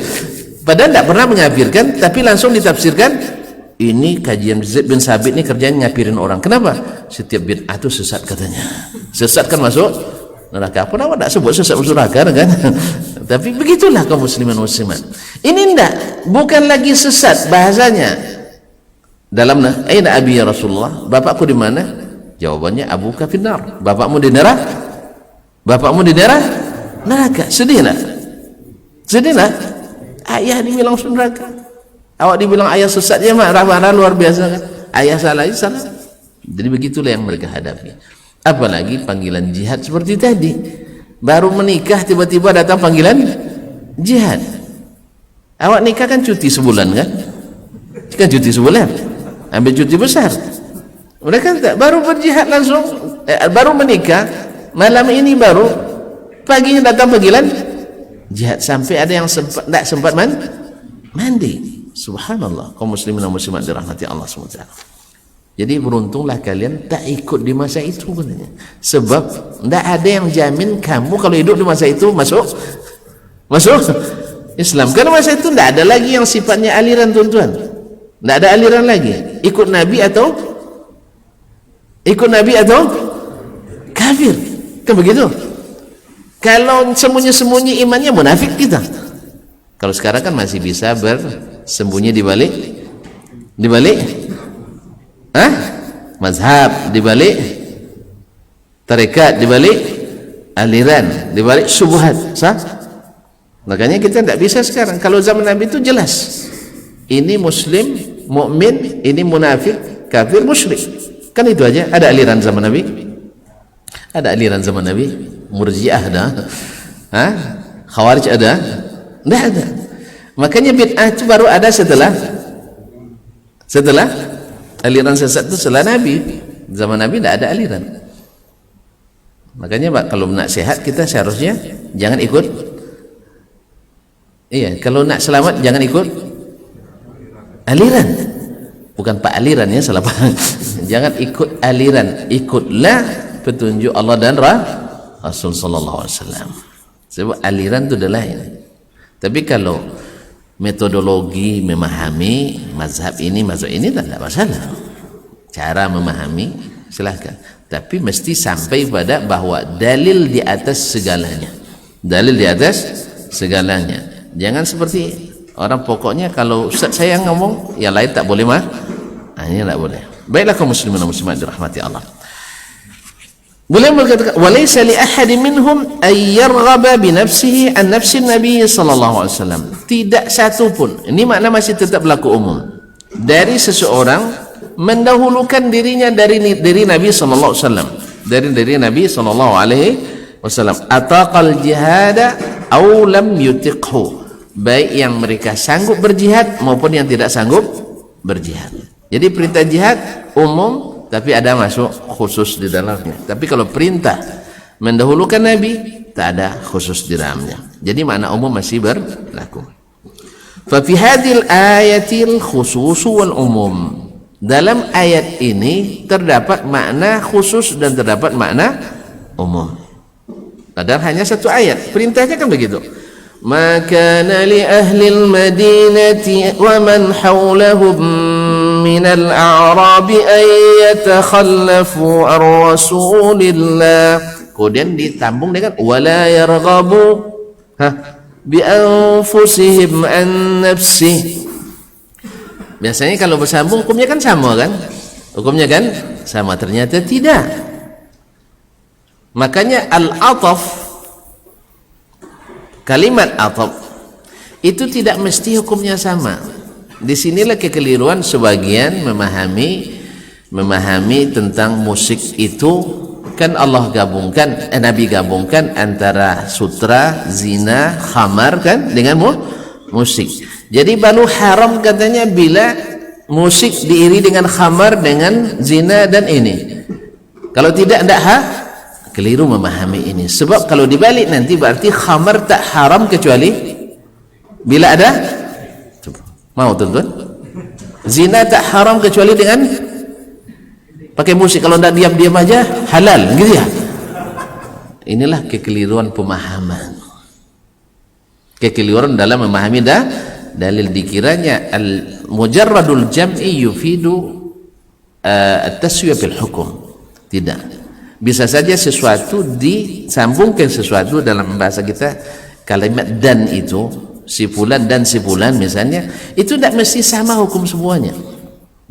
Padahal enggak pernah mengafirkan, tapi langsung ditafsirkan. Ini kajian Zaid bin Sabit ini kerjanya ngapirin orang. Kenapa? Setiap bid'ah itu sesat katanya. Sesat kan masuk neraka. Apa nama tak sebut sesat masuk neraka kan? Tapi begitulah kaum muslimin muslimat. Ini enggak, bukan lagi sesat bahasanya. Dalam aina abi ya Rasulullah? Bapakku di mana? Jawabannya abuka finnar. Bapakmu di neraka? Bapakmu di neraka. Sedih nak? Sedih nak? Ayah dibilang masuk neraka. Awak dibilang ayah sesat, ya marah-marah luar biasa kan? Ayah salah. Jadi begitulah yang mereka hadapi. Apalagi panggilan jihad seperti tadi. Baru menikah tiba-tiba datang panggilan jihad. Awak nikah kan cuti sebulan kan? Kan cuti sebulan. Ambil cuti besar. Mereka tak, baru berjihad langsung, baru menikah, malam ini baru paginya datang panggilan jihad. Sampai ada yang tak sempat mandi. Subhanallah, kaum muslimin dan muslimat dirahmati Allah SWT. Jadi beruntunglah kalian tak ikut di masa itu katanya. Sebab tidak ada yang jamin kamu kalau hidup di masa itu masuk Islam. Karena masa itu tidak ada lagi yang sifatnya aliran, tuan-tuan. Tidak ada aliran lagi. Ikut Nabi atau kafir. Kan begitu? Kalau sembunyi-sembunyi imannya munafik kita. Kalau sekarang kan masih bisa bersembunyi di balik mazhab, di balik tarekat, di balik aliran, di balik syubhat, sah? Makanya kita tidak bisa sekarang. Kalau zaman Nabi itu jelas, ini muslim, mukmin, ini munafik, kafir, musyrik. Kan itu aja. Ada aliran zaman Nabi? Ada aliran zaman Nabi? Murji'ah ada? Khawarij ada? Tidak ada. Makanya bid'ah itu baru ada setelah aliran sesat itu setelah Nabi. Zaman Nabi tidak ada aliran. Makanya Pak, kalau nak sehat kita seharusnya jangan ikut. Iya, kalau nak selamat jangan ikut aliran. Bukan Pak aliran ya, salah paham. Jangan ikut aliran, ikutlah petunjuk Allah dan Rasul sallallahu alaihi wasallam. Sebab aliran itu adalah ini. Tapi kalau metodologi memahami mazhab ini tak ada masalah. Cara memahami silahkan. Tapi mesti sampai pada bahwa dalil di atas segalanya. Dalil di atas segalanya. Jangan seperti orang pokoknya kalau Ustaz saya ngomong, yang lain tak boleh mah. Ini tak boleh. Baiklah kaum muslimin dan muslimat dirahmati Allah. Beliau berkata, "Walaysa li ahadin minhum ay yarghaba bi nafsihi an nafsi Nabi sallallahu alaihi wasallam." Tidak satu pun. Ini makna masih tetap berlaku umum. Dari seseorang mendahulukan dirinya dari diri Nabi sallallahu alaihi wasallam. Dari Nabi sallallahu alaihi wasallam. Ataqal jihada aw lam yutiqhu. Baik yang mereka sanggup berjihad maupun yang tidak sanggup berjihad. Jadi perintah jihad umum, tapi ada masuk khusus di dalamnya. Tapi kalau perintah mendahulukan Nabi, tak ada khusus di dalamnya. Jadi makna umum masih berlaku. Fa fi hadhil ayatil khusus wal umum. Dalam ayat ini terdapat makna khusus dan terdapat makna umum. Padahal hanya satu ayat. Perintahnya kan begitu. Ma kana li ahli al-madinati wa man hawlahum min al-a'rab ay yatakhallafu ar-rasulillah. Kemudian ditambung dengan wala yarghabu bi anfusihim an nafsih. Biasanya kalau bersambung hukumnya kan sama kan? Hukumnya kan sama, ternyata tidak. Makanya al-ataf, kalimat ataf itu tidak mesti hukumnya sama. Disinilah kekeliruan sebagian memahami tentang musik itu. Kan Allah gabungkan, Nabi gabungkan antara sutra, zina, khamar kan dengan musik. Jadi baru haram katanya bila musik diiri dengan khamar, dengan zina dan ini. Kalau tidak keliru memahami ini. Sebab kalau dibalik nanti berarti khamar tak haram kecuali bila ada, mau tuan-tuan? Zina tak haram kecuali dengan pakai musik. Kalau tidak diam-diam aja halal, gitu ya. Inilah kekeliruan pemahaman. Kekeliruan dalam memahami dalil. Dikiranya al-mujarradul jam'i yufidu at-taswiyah fil hukum. Tidak. Bisa saja sesuatu disambungkan sesuatu dalam bahasa kita, kalimat dan itu, si fulan dan si fulan misalnya, itu tidak mesti sama hukum semuanya.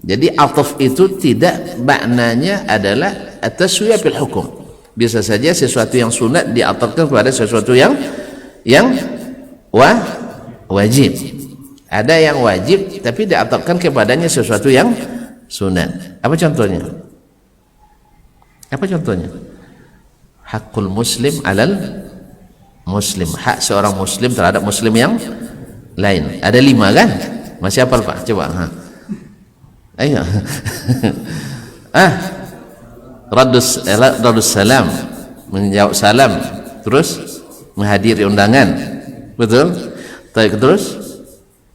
Jadi ataf itu tidak maknanya adalah at-taswiyah fil hukum. Bisa saja sesuatu yang sunat diatafkan kepada sesuatu yang wajib. Ada yang wajib tapi diatafkan kepadanya sesuatu yang sunat. Apa contohnya? Hakul muslim alal muslim. Hak seorang muslim terhadap muslim yang lain. Ada 5 kan? Masih hafal Pak? Coba. Ayo. Radus salam, menjawab salam, terus menghadiri undangan. Betul? Terus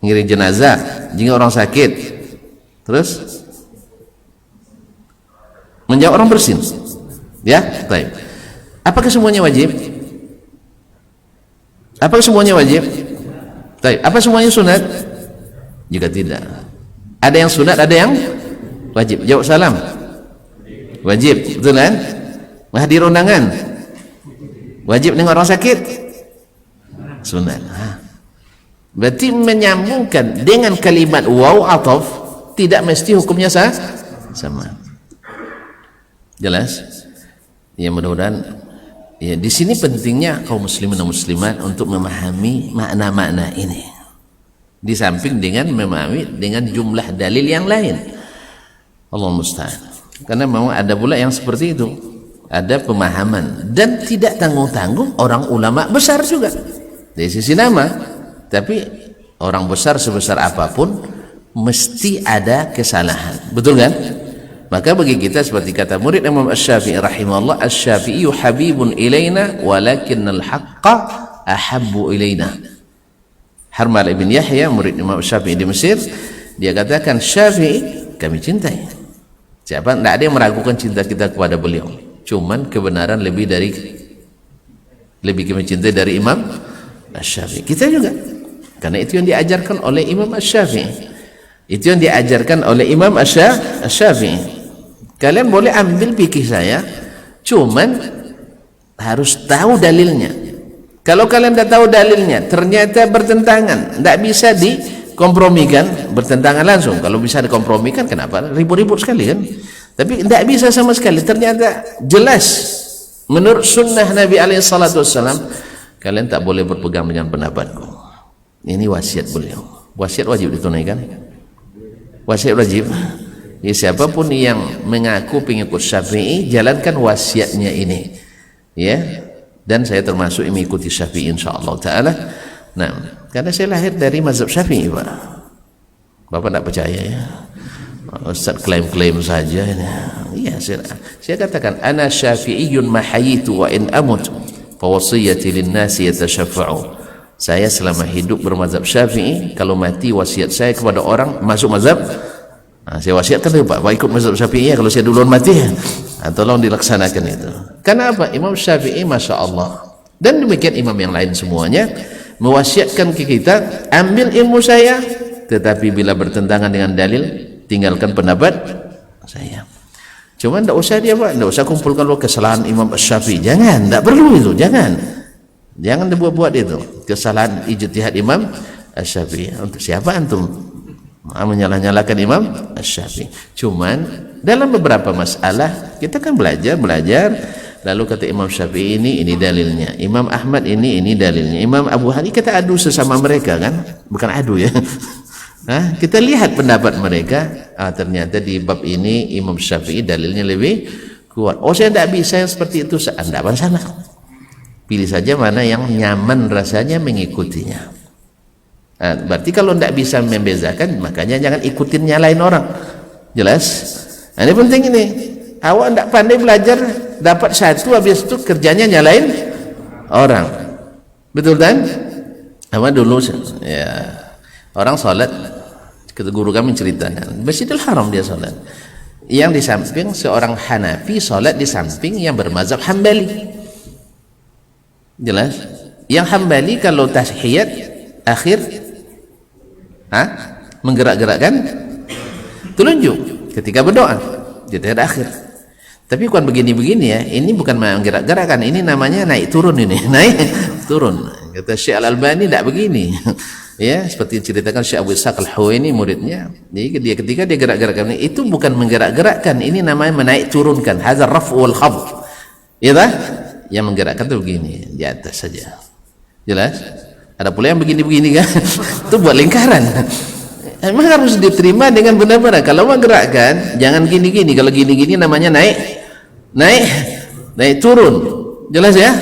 ngiring jenazah jika orang sakit, terus menjawab orang bersin. Ya, baik. Apakah semuanya wajib? Apakah semuanya wajib? Baik. Apa semuanya sunat? Juga tidak. Ada yang sunat, ada yang wajib. Jawab salam wajib, betul kan? Menghadiri undangan wajib. Dengan orang sakit sunat. Berarti menyambungkan dengan kalimat waw ataf tidak mesti hukumnya sama. Jelas? Ya, mudah-mudahan ya, di sini pentingnya kaum muslimin dan muslimat untuk memahami makna-makna ini. Di samping dengan memahami dengan jumlah dalil yang lain. Allah musta'an. Karena memang ada pula yang seperti itu. Ada pemahaman dan tidak tanggung-tanggung orang ulama besar juga. Dari sisi nama, tapi orang besar sebesar apapun mesti ada kesalahan. Betul kan? Maka bagi kita seperti kata murid Imam Asy-Syafi'i rahimahullah, Asy-Syafi'i habibun ilaina walakinnal haqqa ahabbu ilaina. Harmal ibn Yahya, murid Imam Asy-Syafi'i di Mesir, dia katakan, Syafi'i kami cintai. Siapa? Tidak ada yang meragukan cinta kita kepada beliau. Cuman kebenaran lebih kami cintai dari Imam Asy-Syafi'i. Kita juga. Karena itu yang diajarkan oleh Imam Asy-Syafi'i. Itu yang diajarkan oleh Imam Asy-Syafi'i. Kalian boleh ambil fikih saya, cuman harus tahu dalilnya. Kalau kalian tidak tahu dalilnya, ternyata bertentangan, tidak bisa dikompromikan, bertentangan langsung. Kalau bisa dikompromikan, kenapa? Ribut-ribut sekali kan? Tapi tidak bisa sama sekali. Ternyata jelas menurut sunnah Nabi SAW, kalian tak boleh berpegang dengan pendapatku. Ini wasiat beliau. Wasiat wajib ditunaikan. Wasiat wajib. Ya, siapapun yang mengaku pengikut Syafi'i, jalankan wasiatnya ini, ya. Dan saya termasuk yang mengikuti Syafi'i insyaallah taala. Nah, karena saya lahir dari mazhab Syafi'i, Pak. Bapak tidak percaya ya? Ustaz klaim-klaim saja. Iya, saya katakan ana Syafi'iyyun mahayitu wa in amut fa wasiyati lin-nasi yatashaffa'u. Saya selama hidup bermazhab Syafi'i, kalau mati wasiat saya kepada orang masuk mazhab. Saya wasiatkan Pak ikut mazhab Syafi'i ya, kalau saya duluan mati ya. Tolong dilaksanakan itu. Karena apa? Imam Syafi'i Masya Allah, dan demikian imam yang lain semuanya mewasiatkan ke kita, ambil ilmu saya, tetapi bila bertentangan dengan dalil, tinggalkan pendapat saya. Cuman tidak usah dia Pak, tidak usah kumpulkan lo kesalahan Imam Syafi'i. Jangan, tidak perlu itu, jangan dibuat-buat itu. Kesalahan ijtihad Imam Syafi'i. Untuk siapa antum menyalah-nyalakan Imam Syafi'i? Cuman dalam beberapa masalah kita kan belajar, lalu kata Imam Syafi'i ini dalilnya, Imam Ahmad ini dalilnya, Imam Abu Hanifah, kita adu sesama mereka kan, bukan adu ya. Nah, kita lihat pendapat mereka, ternyata di bab ini Imam Syafi'i dalilnya lebih kuat. Oh, saya tidak bisa yang seperti itu, tidak masalah. Pilih saja mana yang nyaman rasanya mengikutinya. Nah, berarti kalau tidak bisa membezakan, makanya jangan ikutin nyalain orang. Jelas? Nah, ini penting ini. Awak tidak pandai belajar, dapat satu, habis itu kerjanya nyalain orang. Betul kan? Awak dulu ya, orang sholat, guru kami ceritakan, Masjidil Haram dia sholat. Yang di samping seorang Hanafi sholat di samping yang bermazhab Hambali. Jelas? Yang Hambali kalau tahiyat akhir menggerak-gerakkan telunjuk ketika berdoa di tahiyat akhir. Tapi bukan begini-begini ya, ini bukan menggerak-gerakkan, ini namanya naik turun, ini naik turun. Kata Syekh Al-Albani tidak begini ya, seperti ceritakan Syekh Abu Ishaq Al-Huwaini muridnya. Jadi dia ketika dia gerak-gerakkan, itu bukan menggerak-gerakkan, ini namanya menaik turunkan. Hadzal raf' wal khafd. Ya tak? Yang menggerakkan itu begini, di atas saja. Jelas? Ada pula yang begini-begini kan? Itu buat lingkaran. Emang harus diterima dengan benar-benar. Kalau menggerakkan, jangan gini-gini. Kalau gini-gini namanya naik turun. Jelas ya?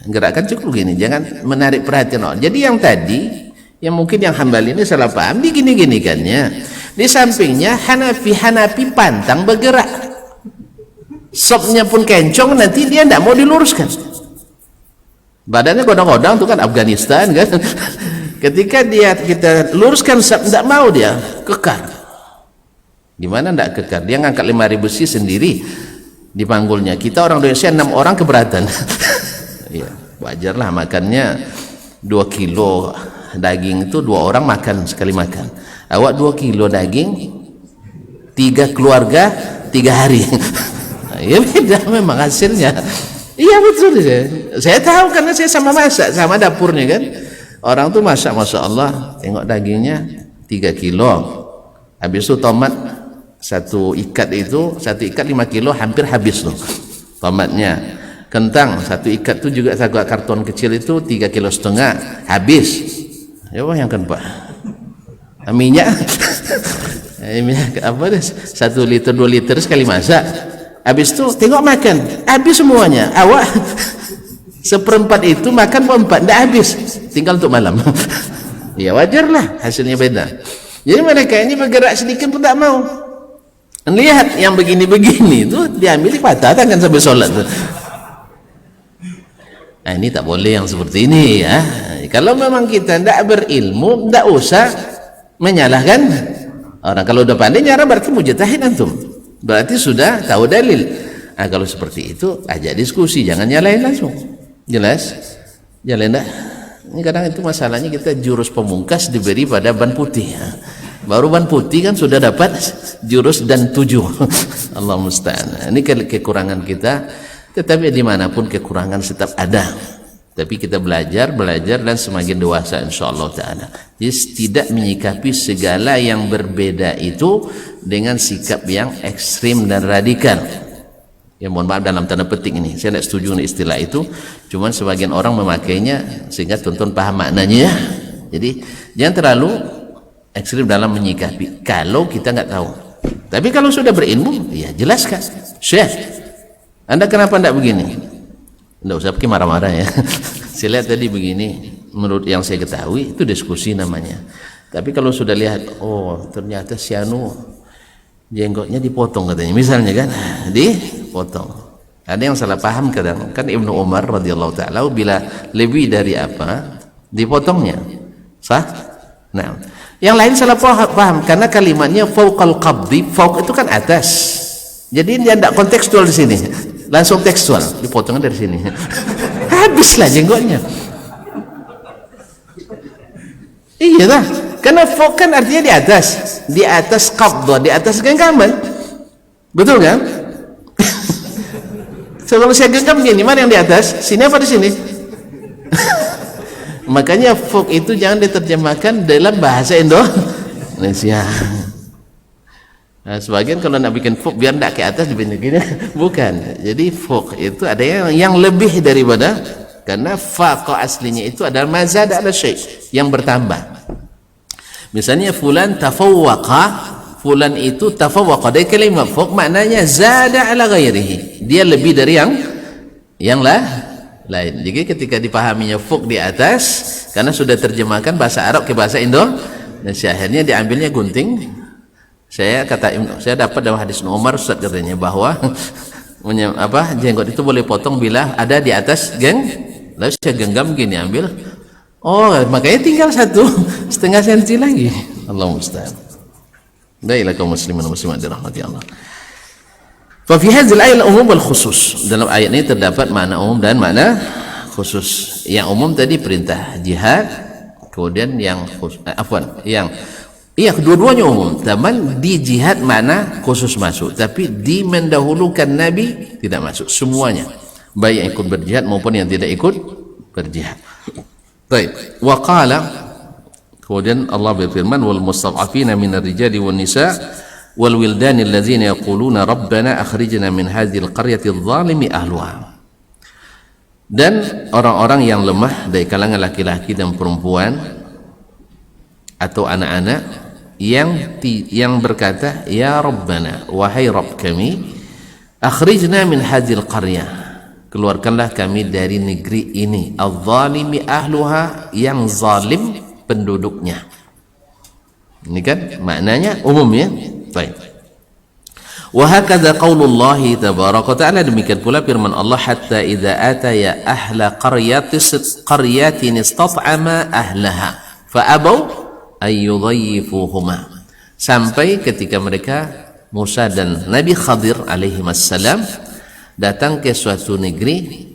Gerakan cukup gini, jangan menarik perhatian orang. Jadi yang tadi, yang mungkin yang Hambali ini salah paham, digini-ginikannya. Di sampingnya Hanafi pantang bergerak. Sopnya pun kencong, nanti dia tidak mau diluruskan. Badannya godang-godang itu kan Afghanistan kan. Ketika kita luruskan tidak mau, dia kekar. Gimana tidak kekar? Dia ngangkat 5.000 besi sendiri di panggulnya. Kita orang Indonesia 6 orang keberatan. Ya, wajarlah makannya 2 kilo daging itu 2 orang makan sekali makan. Awak 2 kilo daging 3 keluarga 3 hari. Ya beda memang hasilnya. Iya betul ya. Saya tahu karena saya sama masak, sama dapurnya kan. Orang tuh masak, masya Allah, tengok dagingnya 3 kilo, habis itu tomat satu ikat 5 kilo hampir habis loh tomatnya. Kentang satu ikat itu juga agak karton kecil itu 3,5 kilo habis. Ya bayangkan Pak, minyak minyak apa deh 1 liter 2 liter sekali masak, habis itu tengok makan habis semuanya. Awak 1/4 itu makan 4 tidak habis, tinggal untuk malam. Ya wajarlah hasilnya beda. Jadi mereka ini bergerak sedikit pun tak mau. Lihat yang begini-begini itu diambil dipatah tangan sampai sholat. Nah, ini tak boleh yang seperti ini ya. Kalau memang kita tidak berilmu, tidak usah menyalahkan orang. Kalau udah pandai nyara berarti mujtahid antum, berarti sudah tahu dalil. Nah, kalau seperti itu ajak diskusi, jangan nyalahin langsung. Jelas? Jalan dah. Ini kadang itu masalahnya, kita jurus pemungkas diberi pada ban putih ya. Baru ban putih kan sudah dapat jurus dan 7. Allah musta'an. Ini kekurangan kita. Tetapi dimanapun kekurangan tetap ada. Tapi kita belajar dan semakin dewasa insyaallah ta'ala. Jadi tidak menyikapi segala yang berbeda itu dengan sikap yang ekstrim dan radikal. Ya mohon maaf dalam tanda petik ini, saya tidak setuju dengan istilah itu, cuman sebagian orang memakainya sehingga tonton paham maknanya. Jadi jangan terlalu ekstrim dalam menyikapi kalau kita nggak tahu. Tapi kalau sudah berilmu, ya jelaskan. Syekh, Anda kenapa tidak begini? Tidak usah pakai marah-marah ya. Saya lihat tadi begini, menurut yang saya ketahui itu diskusi namanya. Tapi kalau sudah lihat, oh ternyata si anu jenggotnya dipotong katanya, misalnya kan, dipotong. Ada yang salah paham kadang, kan Ibnu Umar radhiyallahu taala bila lebih dari apa dipotongnya, sah? Nah, yang lain salah paham karena kalimatnya fauqal qabdi, fauq itu kan atas. Jadi dia tidak kontekstual di sini, langsung tekstual, dipotongnya dari sini. Habislah jenggotnya. Iya lah, karena fauq kan artinya di atas qabdah, di atas genggaman, betul kan? So, kalau saya genggam gini, mana yang di atas? Sini apa di sini? Makanya fauq itu jangan diterjemahkan dalam bahasa Indonesia. Nah, sebagian kalau nak bikin fauq biar tidak ke atas begini, bukan. Jadi fauq itu ada yang lebih daripada, karena faqa aslinya itu adalah mazad ala syai', yang bertambah. Misalnya fulan tafawwaqa, fulan itu tafawwaqa, dari kalimat fauq maknanya zada ala ghairihi, dia lebih dari yang lain. Jadi ketika dipahaminya fauq di atas, karena sudah terjemahkan bahasa Arab ke bahasa Indonesia, akhirnya diambilnya gunting. Saya dapat dalam hadis Umar, Ustaz katanya bahwa jenggot itu boleh potong bila ada di atas lalu saya genggam gini ambil, oh makanya tinggal 1,5 senti lagi. Allah musta'an. Baiklah kaum muslimin dan muslimat dirahmati Allah. Fa fi hadzal ayat al-umum wal khusus. Dalam ayat ini terdapat makna umum dan makna khusus. Yang umum tadi perintah jihad, kemudian yang kedua-duanya umum. Taman di jihad mana khusus masuk, tapi di mendahulukan Nabi tidak masuk semuanya, baik yang ikut berjihad maupun yang tidak ikut berjihad. Baik. Wa qala, kemudian Allah berfirman, wal mustad'afina minar rijali wan nisa wal wildani allazina yaquluna rabbana akhrijna min hadhil qaryati adh-dhalimi ahluha. Dan orang-orang yang lemah dari kalangan laki-laki dan perempuan atau anak-anak yang berkata, ya Rabbana, wahai Rabb kami, akhrijna min hadhil qaryah, keluarkanlah kami dari negeri ini, adh-dhalimi ahluha, yang zalim penduduknya. Ini kan maknanya umum ya. Baik. Wa hakadha qaulullah tabaraka ta'ala, demikian pula firman Allah, hatta idza ataya ahla qaryatin istat'ama ahlaha fa abaw ayyudhayyifuhuma, sampai ketika mereka Musa dan Nabi Khadir alaihi wassalam datang ke suatu negeri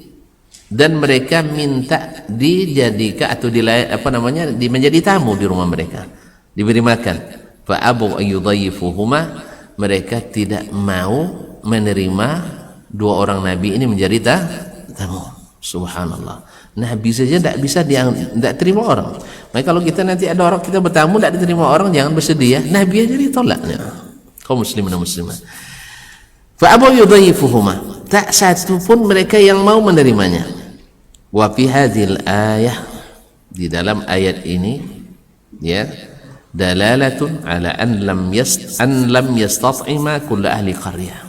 dan mereka minta dijadikan atau menjadi tamu di rumah mereka, diberi makan. Fa abu ayyudhayyifuhuma, mereka tidak mau menerima dua orang nabi ini menjadi tamu. Subhanallah. Nabi saja tidak bisa tidak terima orang. Maka kalau kita nanti ada orang kita bertamu tidak diterima orang, jangan bersedih ya. Nabi aja ditolaknya. Kaum muslimin dan muslimat. Fa abaw yudhayifuhuma. Tak satu pun mereka yang mau menerimanya. Wa fi hadhil ayah, di dalam ayat ini ya, dalalatun ala an lam yastat'ima kull ahli qaryah.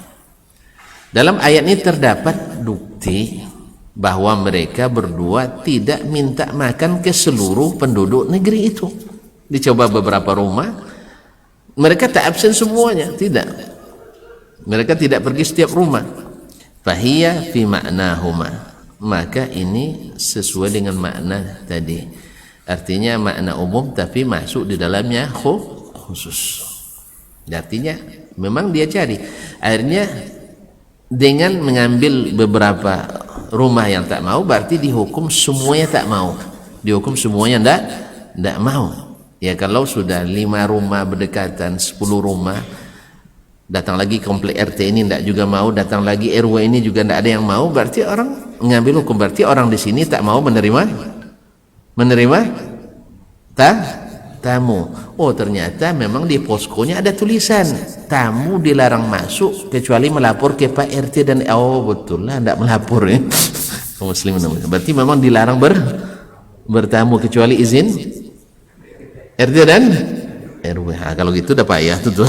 Dalam ayat ini terdapat bukti bahwa mereka berdua tidak minta makan ke seluruh penduduk negeri itu. Dicoba beberapa rumah, mereka tak absen semuanya, tidak. Mereka tidak pergi setiap rumah. Fahiya fi ma'nahuma. Maka ini sesuai dengan makna tadi. Artinya makna umum tapi masuk di dalamnya khusus. Artinya memang dia cari. Akhirnya dengan mengambil beberapa rumah yang tak mau, berarti dihukum semuanya tak mau, dihukum semuanya tidak mau. Ya kalau sudah 5 rumah berdekatan, 10 rumah, datang lagi komplek RT ini tidak juga mau, datang lagi RW ini juga tidak ada yang mau, berarti orang mengambil hukum, berarti orang di sini tak mau menerima tamu. Oh ternyata memang di poskonya ada tulisan tamu dilarang masuk kecuali melapor ke Pak RT dan oh betul lah tidak melapor ya. Kaum muslimin, berarti memang dilarang bertamu kecuali izin RT dan RW. Nah, kalau gitu udah payah tuh.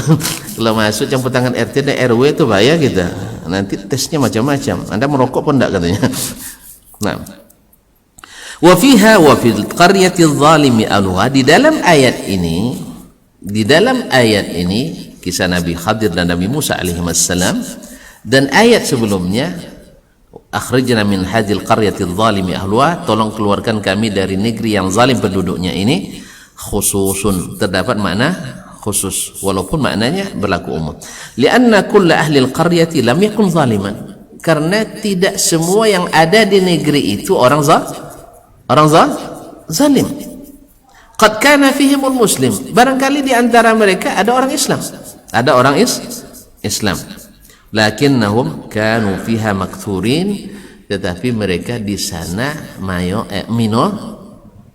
Kalau masuk campur tangan RT dan RW itu payah kita. Nanti tesnya macam-macam. Anda merokok pun enggak katanya. Nah. Wa fiha wa fil qaryati adh-dhalimi alwa. Di dalam ayat ini kisah Nabi Khadir dan Nabi Musa alaihi wassalam, dan ayat sebelumnya akhrijna min hadhil qaryati adh-dhalimi ahluha, tolong keluarkan kami dari negeri yang zalim penduduknya ini, khususun, terdapat makna khusus walaupun maknanya berlaku umum. Lianna kulla ahli al-qaryati lam yakun zaliman, karena tidak semua yang ada di negeri itu orang zalim. Qad kana fihimul muslim, barangkali di antara mereka ada orang Islam, Islam. Lakinnahum kanu fiha makthurin, tetapi mereka di sana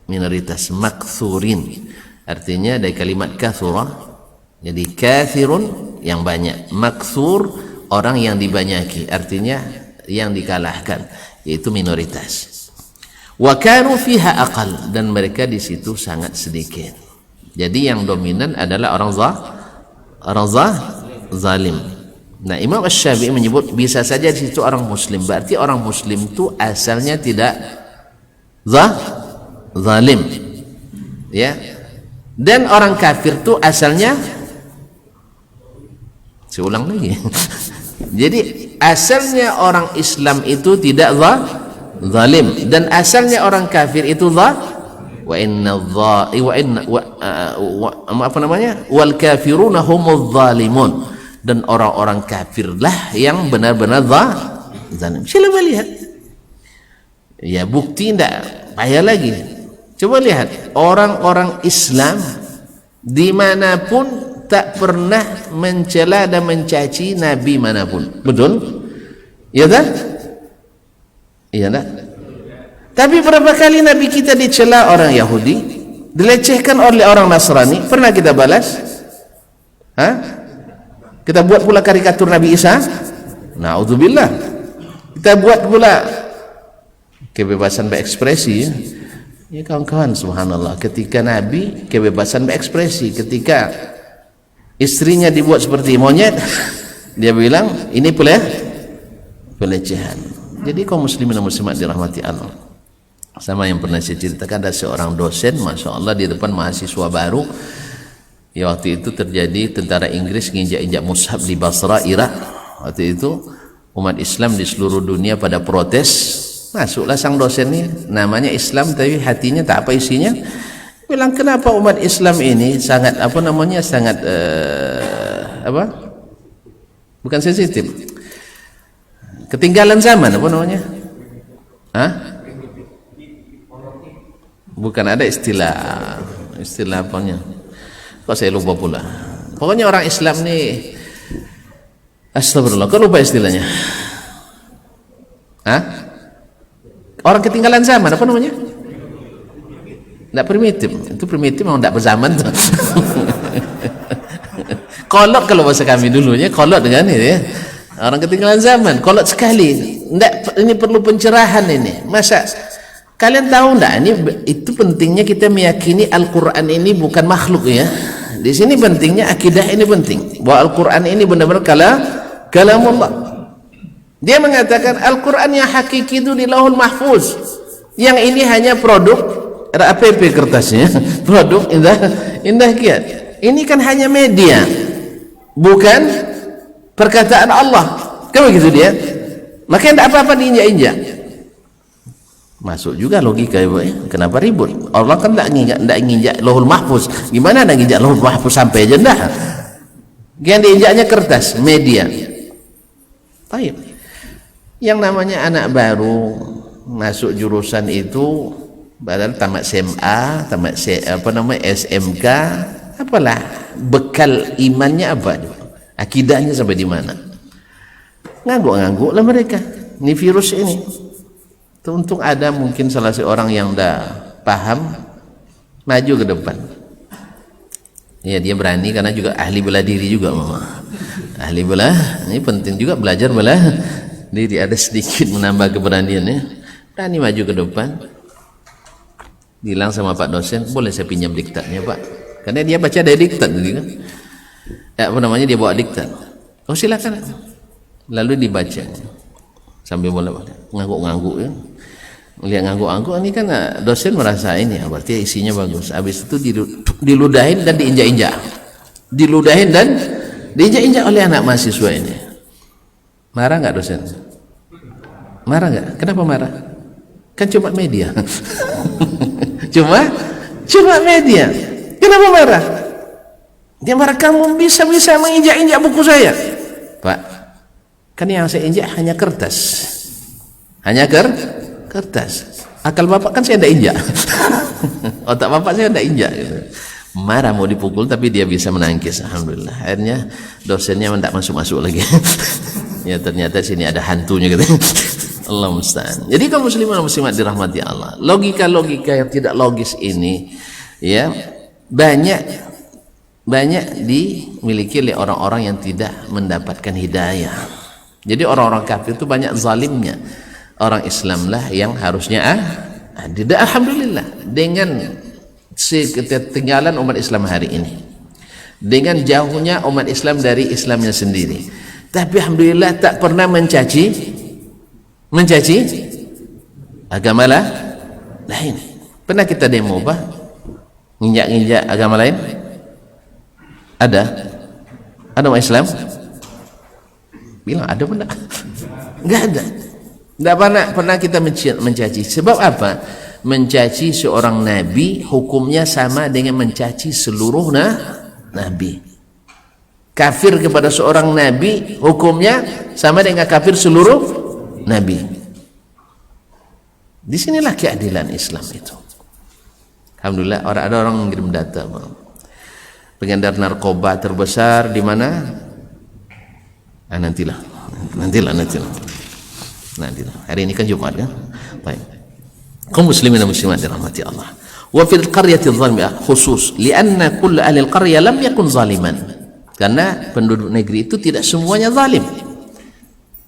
minoritas. Makthurin artinya dari kalimat kathura, jadi kathirun yang banyak, makthur orang yang dibanyaki, artinya yang dikalahkan, yaitu minoritas. Wa kanu fiha aqal, dan mereka di situ sangat sedikit. Jadi yang dominan adalah orang zalim. Nah, Imam Asy-Syafi'i menyebut bisa saja di situ orang muslim, berarti orang muslim itu asalnya tidak zalim. Ya. Dan orang kafir itu asalnya, saya ulang lagi. Jadi asalnya orang Islam itu tidak zalim, dan asalnya orang kafir itu wal kafiruna humuz zalimun, dan orang-orang kafirlah yang benar-benar zalim. Coba lihat ya, bukti tidak payah lagi. Coba lihat orang-orang Islam dimanapun tak pernah mencela dan mencaci nabi manapun, betul? Ya tak? Iya tak? Tapi berapa kali Nabi kita dicela orang Yahudi, dilecehkan oleh orang Nasrani, pernah kita balas? Kita buat pula karikatur Nabi Isa, na'udzubillah. Kita buat pula kebebasan berekspresi ya kawan-kawan, subhanallah. Ketika Nabi kebebasan berekspresi, ketika istrinya dibuat seperti monyet, dia bilang ini pelecehan. Jadi kaum muslimin dan muslimat dirahmati Allah, sama yang pernah saya ceritakan, ada seorang dosen, masya Allah, di depan mahasiswa baru. Ya waktu itu terjadi tentara Inggris nginjak-injak mushaf di Basra, Irak. Waktu itu umat Islam di seluruh dunia pada protes. Masuklah sang dosen ini, namanya Islam tapi hatinya tak apa isinya. Bilang kenapa umat Islam ini sangat bukan sensitif, ketinggalan zaman, apa namanya? Bukan, ada istilah apanya? Kok saya lupa pula. Pokoknya orang Islam nih, astagfirullah, kok lupa istilahnya? Orang ketinggalan zaman, apa namanya? Tidak primitif. Itu primitif memang tidak berzaman tuh. Kolot kalau bahasa kami dulunya, kolot dengan ini ya. Orang ketinggalan zaman, kolot sekali. Nggak, ini perlu pencerahan ini. Masa kalian tahu enggak, ini itu pentingnya kita meyakini Al-Qur'an ini bukan makhluk ya. Di sini pentingnya akidah ini penting. Bahwa Al-Qur'an ini benar-benar kalamullah. Dia mengatakan Al-Qur'an yang hakiki itu di Lauhul Mahfuz. Yang ini hanya produk APP kertasnya, produk indah kiat. Ini kan hanya media, bukan perkataan Allah. Kan begitu dia. Makanya tidak apa-apa diinjak-injak. Masuk juga logika ibu ya. Kenapa ribut? Allah kan tidak nginjak Lauhul Mahfuz. Gimana nak nginjak Lauhul Mahfuz sampai aja dah? Yang diinjaknya kertas, media. Baik. Yang namanya anak baru masuk jurusan itu, padahal tamat SMA, tamat SMK, apalah bekal imannya apa? Akidahnya sampai di mana? Ngangguk-ngangguk lah mereka. Ini virus ini. Untung ada mungkin salah seorang yang dah paham, maju ke depan. Ya dia berani karena juga ahli bela diri juga mama. Ahli bela, ini penting juga belajar bela diri. Ada sedikit menambah keberaniannya. Berani maju ke depan. Bilang sama Pak dosen, boleh saya pinjam diktatnya Pak? Karena dia baca dari diktat gitu kan. Apa namanya, dia bawa diktat. Oh silakan. Lalu dibaca. Sambil boleh ngangguk-ngangguk ya. Lihat ngangguk-ngangguk ini kan dosen merasa ini ya, berarti isinya bagus. Habis itu diludahin dan diinjak-injak. Diludahin dan diinjak-injak oleh anak mahasiswa ini. Marah nggak dosen? Marah nggak? Kenapa marah? Kan cuma media. cuma media. Kenapa marah? Dia marah, kamu bisa menginjak-injak buku saya. Pak, kan yang saya injak hanya kertas. Hanya kertas. Akal bapak kan saya tidak injak. Otak bapak saya tidak injak gitu. Marah mau dipukul tapi dia bisa menangkis. Alhamdulillah. Akhirnya dosennya tidak masuk lagi. Ya ternyata sini ada hantunya gitu. Allah musta'an. Jadi kaum muslimin dan muslimat dirahmati Allah, logika-logika yang tidak logis ini ya banyak dimiliki oleh orang-orang yang tidak mendapatkan hidayah. Jadi orang-orang kafir itu banyak zalimnya. Orang Islam lah yang harusnya tidak. Alhamdulillah dengan ketinggalan umat Islam hari ini, dengan jauhnya umat Islam dari Islamnya sendiri, tapi alhamdulillah tak pernah mencaci agama lain. Pernah kita demo Pak nginjak-nginjak agama lain? Ada umat Islam bilang ada pernah? Enggak ada. Tidak pernah kita mencaci. Sebab apa? Mencaci seorang nabi hukumnya sama dengan mencaci seluruh nabi. Kafir kepada seorang nabi hukumnya sama dengan kafir seluruh nabi. Disinilah keadilan Islam itu. Alhamdulillah, ada orang mengirim data, pengedar narkoba terbesar di mana? Nantilah. Hari ini kan Jumat kan? Baik. Kaum muslimin dan muslimat dirahmati Allah. Wa fil qaryati adh-dhalimah khusus lianna kull ahli al-qaryah lam yakun zaliman. Karena penduduk negeri itu tidak semuanya zalim.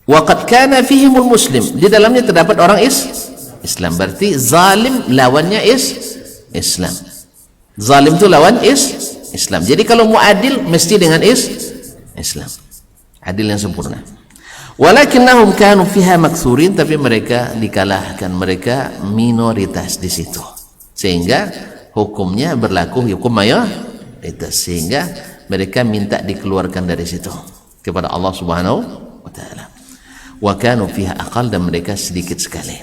Wa qad kana fihimul muslim. Di dalamnya terdapat orang Islam. Berarti zalim lawannya Islam. Zalim itu lawan Islam. Jadi kalau mau adil mesti dengan Islam. Adil yang sempurna. Walakinnahum kanu fiha maktsurin, tapi mereka dikalahkan, mereka minoritas di situ. Sehingga hukumnya berlaku hukum mayoritas, sehingga mereka minta dikeluarkan dari situ kepada Allah Subhanahu wa taala. Wa kanu fiha aqal, dan mereka sedikit sekali.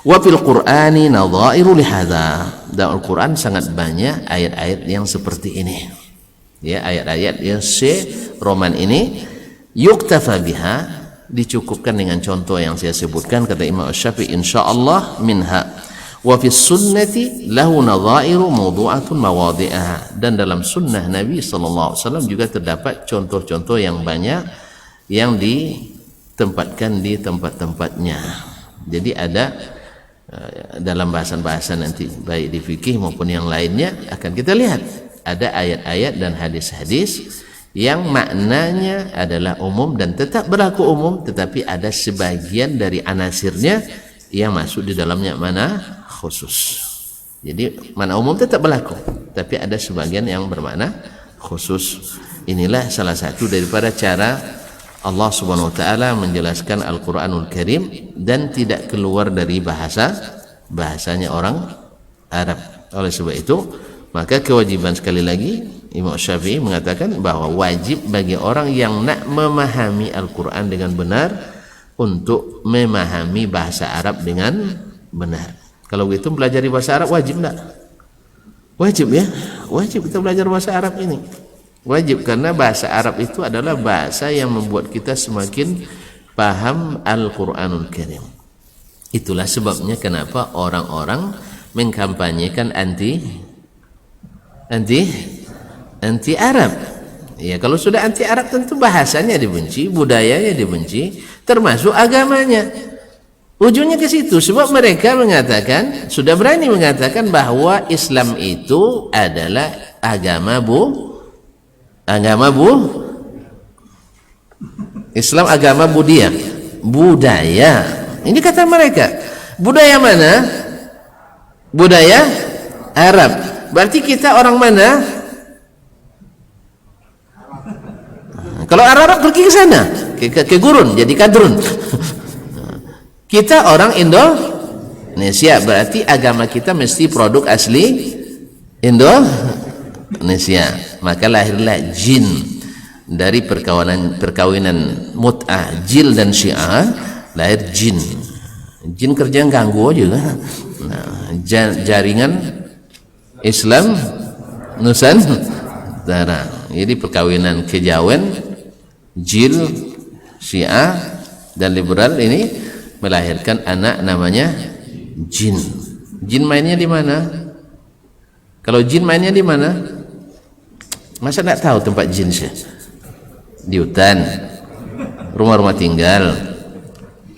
Wa fil Qur'ani nadhairu li hadza. Dalam Al-Qur'an sangat banyak ayat-ayat yang seperti ini. Ya, ayat-ayat yang roman ini yuktafa biha, dicukupkan dengan contoh yang saya sebutkan. Kata Imam Syafi'i, insyaallah minha wa fi sunnati lahu nadhairu mawdu'atun mawadhi'aha. Dan dalam sunnah Nabi sallallahu alaihi wasallam juga terdapat contoh-contoh yang banyak yang ditempatkan di tempat-tempatnya. Jadi ada dalam bahasan-bahasan nanti baik di fikih maupun yang lainnya akan kita lihat ada ayat-ayat dan hadis-hadis yang maknanya adalah umum dan tetap berlaku umum, tetapi ada sebagian dari anasirnya yang masuk di dalamnya mana khusus. Jadi mana umum tetap berlaku, tapi ada sebagian yang bermakna khusus. Inilah salah satu daripada cara Allah Subhanahu wa taala menjelaskan Al-Qur'anul Karim dan tidak keluar dari bahasanya orang Arab. Oleh sebab itu, maka kewajiban sekali lagi Imam Syafi'i mengatakan bahwa wajib bagi orang yang nak memahami Al-Quran dengan benar untuk memahami bahasa Arab dengan benar. Kalau begitu belajar bahasa Arab wajib tak? Wajib ya, wajib kita belajar bahasa Arab ini. Wajib karena bahasa Arab itu adalah bahasa yang membuat kita semakin paham Al-Quranul Karim. Itulah sebabnya kenapa orang-orang mengkampanyekan anti Arab. Ya, kalau sudah anti Arab tentu bahasanya dibenci, budayanya dibenci, termasuk agamanya. Ujungnya ke situ, sebab mereka mengatakan, sudah berani mengatakan bahwa Islam itu adalah Islam agama budaya. Ini kata mereka. Budaya mana? Budaya Arab. Berarti kita orang mana? Kalau Arab pergi ke sana, ke gurun, jadi kadrun. Kita orang Indonesia, berarti agama kita mesti produk asli Indonesia. Maka lahirlah jin dari perkawinan mut'ah, jil dan syiah, lahir jin. Jin kerja ganggu aja kan. Nah, jaringan Islam Nusantara. Jadi perkawinan kejawen, jil, syiah dan liberal ini melahirkan anak namanya jin. Jin mainnya di mana? Kalau jin mainnya di mana? Masa tak tahu tempat jin sih? Di hutan, rumah-rumah tinggal.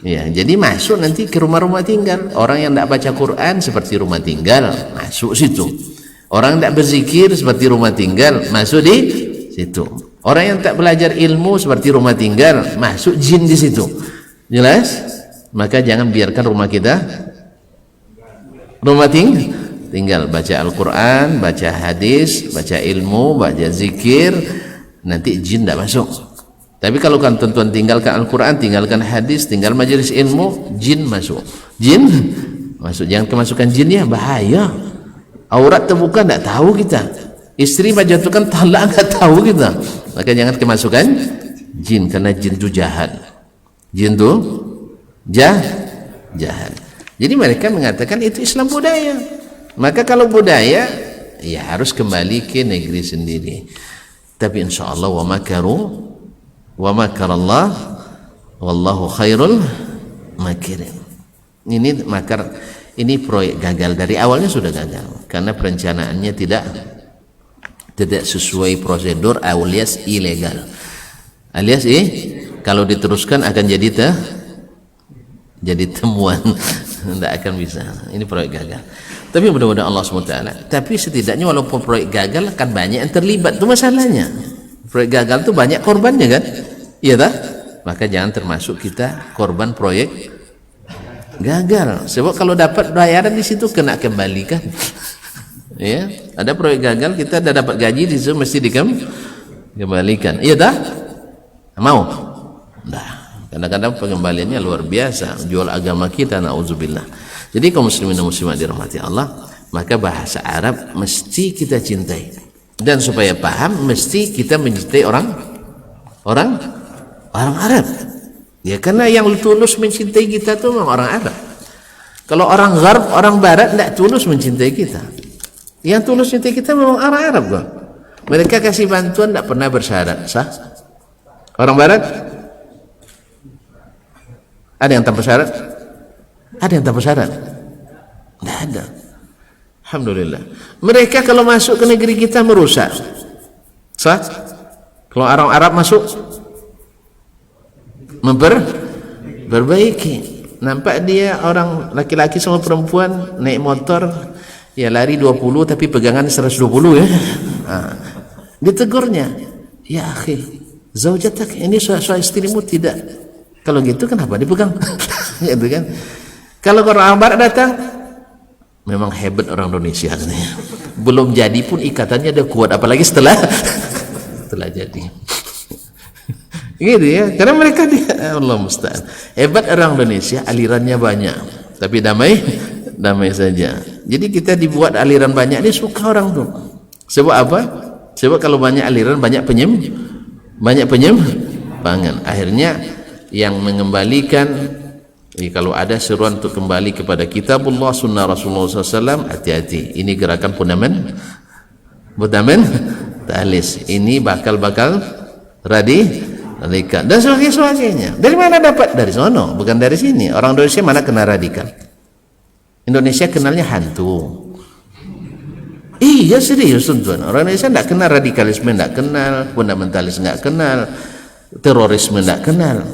Ya, jadi masuk nanti ke rumah-rumah tinggal. Orang yang tidak baca Quran seperti rumah tinggal, masuk situ. Orang yang tidak berzikir seperti rumah tinggal, masuk di situ. Orang yang tak belajar ilmu seperti rumah tinggal, masuk jin di situ. Jelas? Maka jangan biarkan rumah kita tinggal baca Al-Quran, baca hadis, baca ilmu, baca zikir, nanti jin tidak masuk. Tapi kalau kan tuan-tuan tinggalkan Al-Quran, tinggalkan hadis, tinggal majelis ilmu, jin masuk. Jin masuk. Jangan kemasukan jin ya, bahaya. Aurat terbuka tidak tahu kita. Istri menjatuhkan talak tidak tahu kita. Maka jangan kemasukan jin, karena jin itu jahat. Jin itu jahat. Jadi mereka mengatakan itu Islam budaya. Maka kalau budaya, ya harus kembali ke negeri sendiri. Tapi insya Allah wa makarallah wallahu khairul makirin. Ini proyek gagal, dari awalnya sudah gagal karena perencanaannya tidak sesuai prosedur, alias ilegal. Alias kalau diteruskan akan jadi temuan, tidak akan bisa. Ini proyek gagal. Tapi mudah-mudahan Allah SWT. Tapi setidaknya walaupun proyek gagal kan banyak yang terlibat, itu masalahnya. Proyek gagal itu banyak korbannya kan? Iya tak? Maka jangan termasuk kita korban proyek gagal. Sebab kalau dapat bayaran di situ kena kembalikan. Ya, ada proyek gagal kita dah dapat gaji di situ mesti dikembalikan. Iya tak? Mau? Nah, kadang-kadang pengembaliannya luar biasa, jual agama kita, na'udzubillah. Jadi kaum muslimin dan muslimat dirahmati Allah, maka bahasa Arab mesti kita cintai, dan supaya paham mesti kita mencintai orang Arab. Ya, karena yang tulus mencintai kita itu memang orang Arab. Kalau orang Gharb, orang Barat tidak tulus mencintai kita. Yang tulus mencintai kita memang orang Arab kok. Mereka kasih bantuan tidak pernah bersyarat, sah? Orang Barat ada yang tanpa syarat? Ada yang tanpa syarat? Tidak ada. Alhamdulillah. Mereka kalau masuk ke negeri kita merusak, sah? Kalau orang Arab masuk memperbaiki. nampak dia orang laki-laki sama perempuan naik motor ya lari 20 tapi pegangan 120 ya. Ditegurnya, ya akhi, zaujatak, ini suami istrimu tidak. Kalau gitu kenapa dipegang? Gitu kan. Kalau orang barat datang, memang hebat orang Indonesia katanya. Belum jadi pun ikatannya udah kuat, apalagi setelah jadi. Gitu ya, karena mereka Allah musta'an. Hebat orang Indonesia, alirannya banyak, tapi damai saja. Jadi kita dibuat aliran banyak, dia suka orang tuh. Sebab apa? Sebab kalau banyak aliran, banyak penyimpangan. Akhirnya yang mengembalikan, kalau ada seruan untuk kembali kepada kitabullah, sunnah Rasulullah SAW, hati-hati. Ini gerakan fundamentalis. Ini bakal radikal dan sebagainya. Dari mana dapat? Dari sono, bukan dari sini. Orang Indonesia mana kenal radikal? Indonesia kenalnya hantu. Iya serius tuan. Orang Indonesia tidak kenal radikalisme, tidak kenal fundamentalis, tidak kenal terorisme, tidak kenal.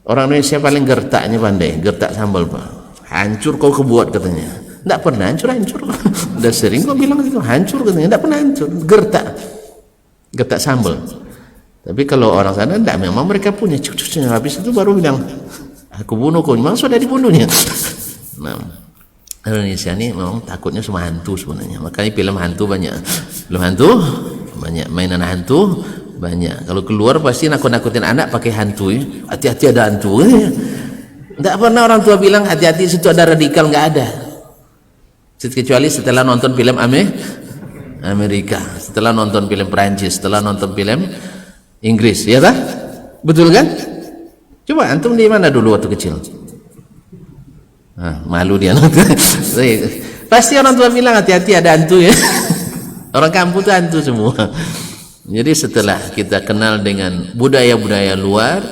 Orang Indonesia paling gertaknya pandai, gertak sambal pak. Hancur kau kebuat katanya. Tidak pernah hancur. Udah sering kau bilang itu hancur katanya. Tidak pernah hancur. Gertak sambal. Tapi kalau orang sana tidak, memang mereka punya cucunya. Habis itu baru bilang, aku bunuh kau. Memang sudah dibunuhnya. Nah, Indonesia ini memang takutnya sama hantu sebenarnya. Makanya film hantu banyak. Film hantu banyak, mainan hantu banyak. Kalau keluar pasti nakut-nakutin anak pakai hantu ya. Hati-hati ada hantu ya. Tidak pernah orang tua bilang hati-hati situ ada radikal, nggak ada. Kecuali setelah nonton film Amerika, setelah nonton film Perancis, setelah nonton film Inggris, ya tak? Betul kan? Coba antum di mana dulu waktu kecil? Malu dia nonton. Pasti orang tua bilang hati-hati ada hantu ya. Orang kampung itu hantu semua. Jadi setelah kita kenal dengan budaya-budaya luar,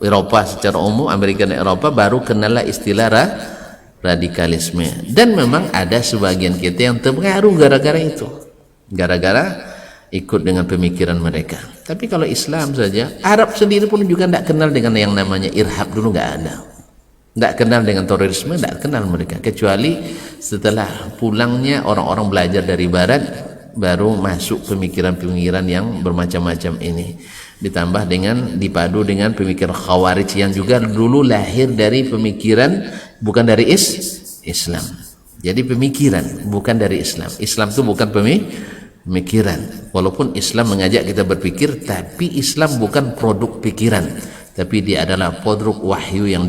Eropa secara umum, Amerika dan Eropa, baru kenallah istilah radikalisme. Dan memang ada sebagian kita yang terpengaruh gara-gara itu, gara-gara ikut dengan pemikiran mereka. Tapi kalau Islam saja, Arab sendiri pun juga tidak kenal dengan yang namanya irhab, dulu nggak ada. Tidak kenal dengan terorisme, tidak kenal mereka. Kecuali setelah pulangnya orang-orang belajar dari barat, baru masuk pemikiran-pemikiran yang bermacam-macam ini. Ditambah dengan, dipadu dengan pemikiran Khawarij yang juga dulu lahir dari pemikiran, bukan dari Islam. Jadi pemikiran, bukan dari Islam. Islam itu bukan pemikiran. Walaupun Islam mengajak kita berpikir, tapi Islam bukan produk pikiran, tapi dia adalah produk wahyu yang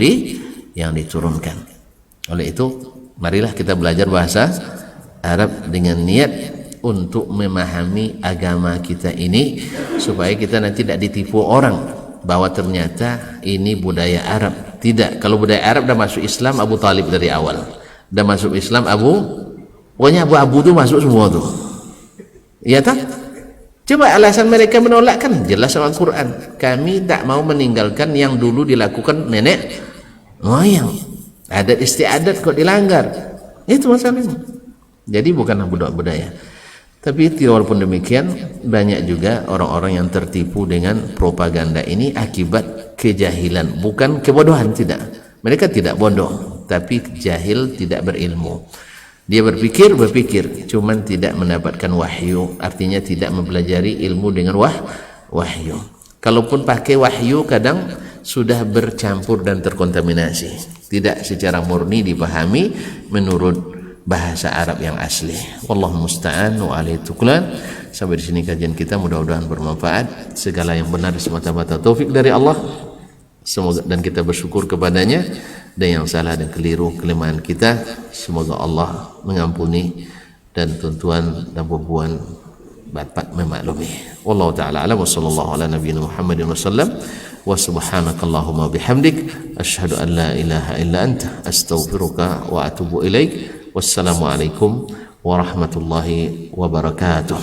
diturunkan. Oleh itu, marilah kita belajar bahasa Arab dengan niat untuk memahami agama kita ini, supaya kita nanti tidak ditipu orang bahwa ternyata ini budaya Arab. Tidak, kalau budaya Arab dah masuk Islam Abu Talib dari awal, dah masuk Islam pokoknya Abu itu masuk semua tuh, ya tak? Coba alasan mereka menolak kan jelas Al-Quran. Kami tak mau meninggalkan yang dulu dilakukan nenek moyang, adat istiadat kok dilanggar, itu masalahnya. Jadi bukanlah budaya. Tapi walaupun demikian, banyak juga orang-orang yang tertipu dengan propaganda ini akibat kejahilan, bukan kebodohan, tidak. Mereka tidak bodoh, tapi jahil, tidak berilmu. Dia berpikir, cuman tidak mendapatkan wahyu, artinya tidak mempelajari ilmu dengan wahyu. Kalaupun pakai wahyu, kadang sudah bercampur dan terkontaminasi, tidak secara murni dipahami menurut bahasa Arab yang asli. Wallahu musta'an wa alaihi tuklan. Sampai di sini kajian kita, mudah-mudahan bermanfaat. Segala yang benar semata-mata taufik dari Allah. Semoga, dan kita bersyukur kepadanya, dan yang salah dan keliru kelemahan kita, semoga Allah mengampuni, dan tuan-tuan dan puan dapat memaklumi. Wallahu ta'ala a'lam wa sallallahu ala nabiyina Muhammadin wa sallam. Wa subhanakallahumma bihamdik asyhadu an la ilaha illa anta astaghfiruka wa atubu ilaik. Wassalamualaikum warahmatullahi wabarakatuh.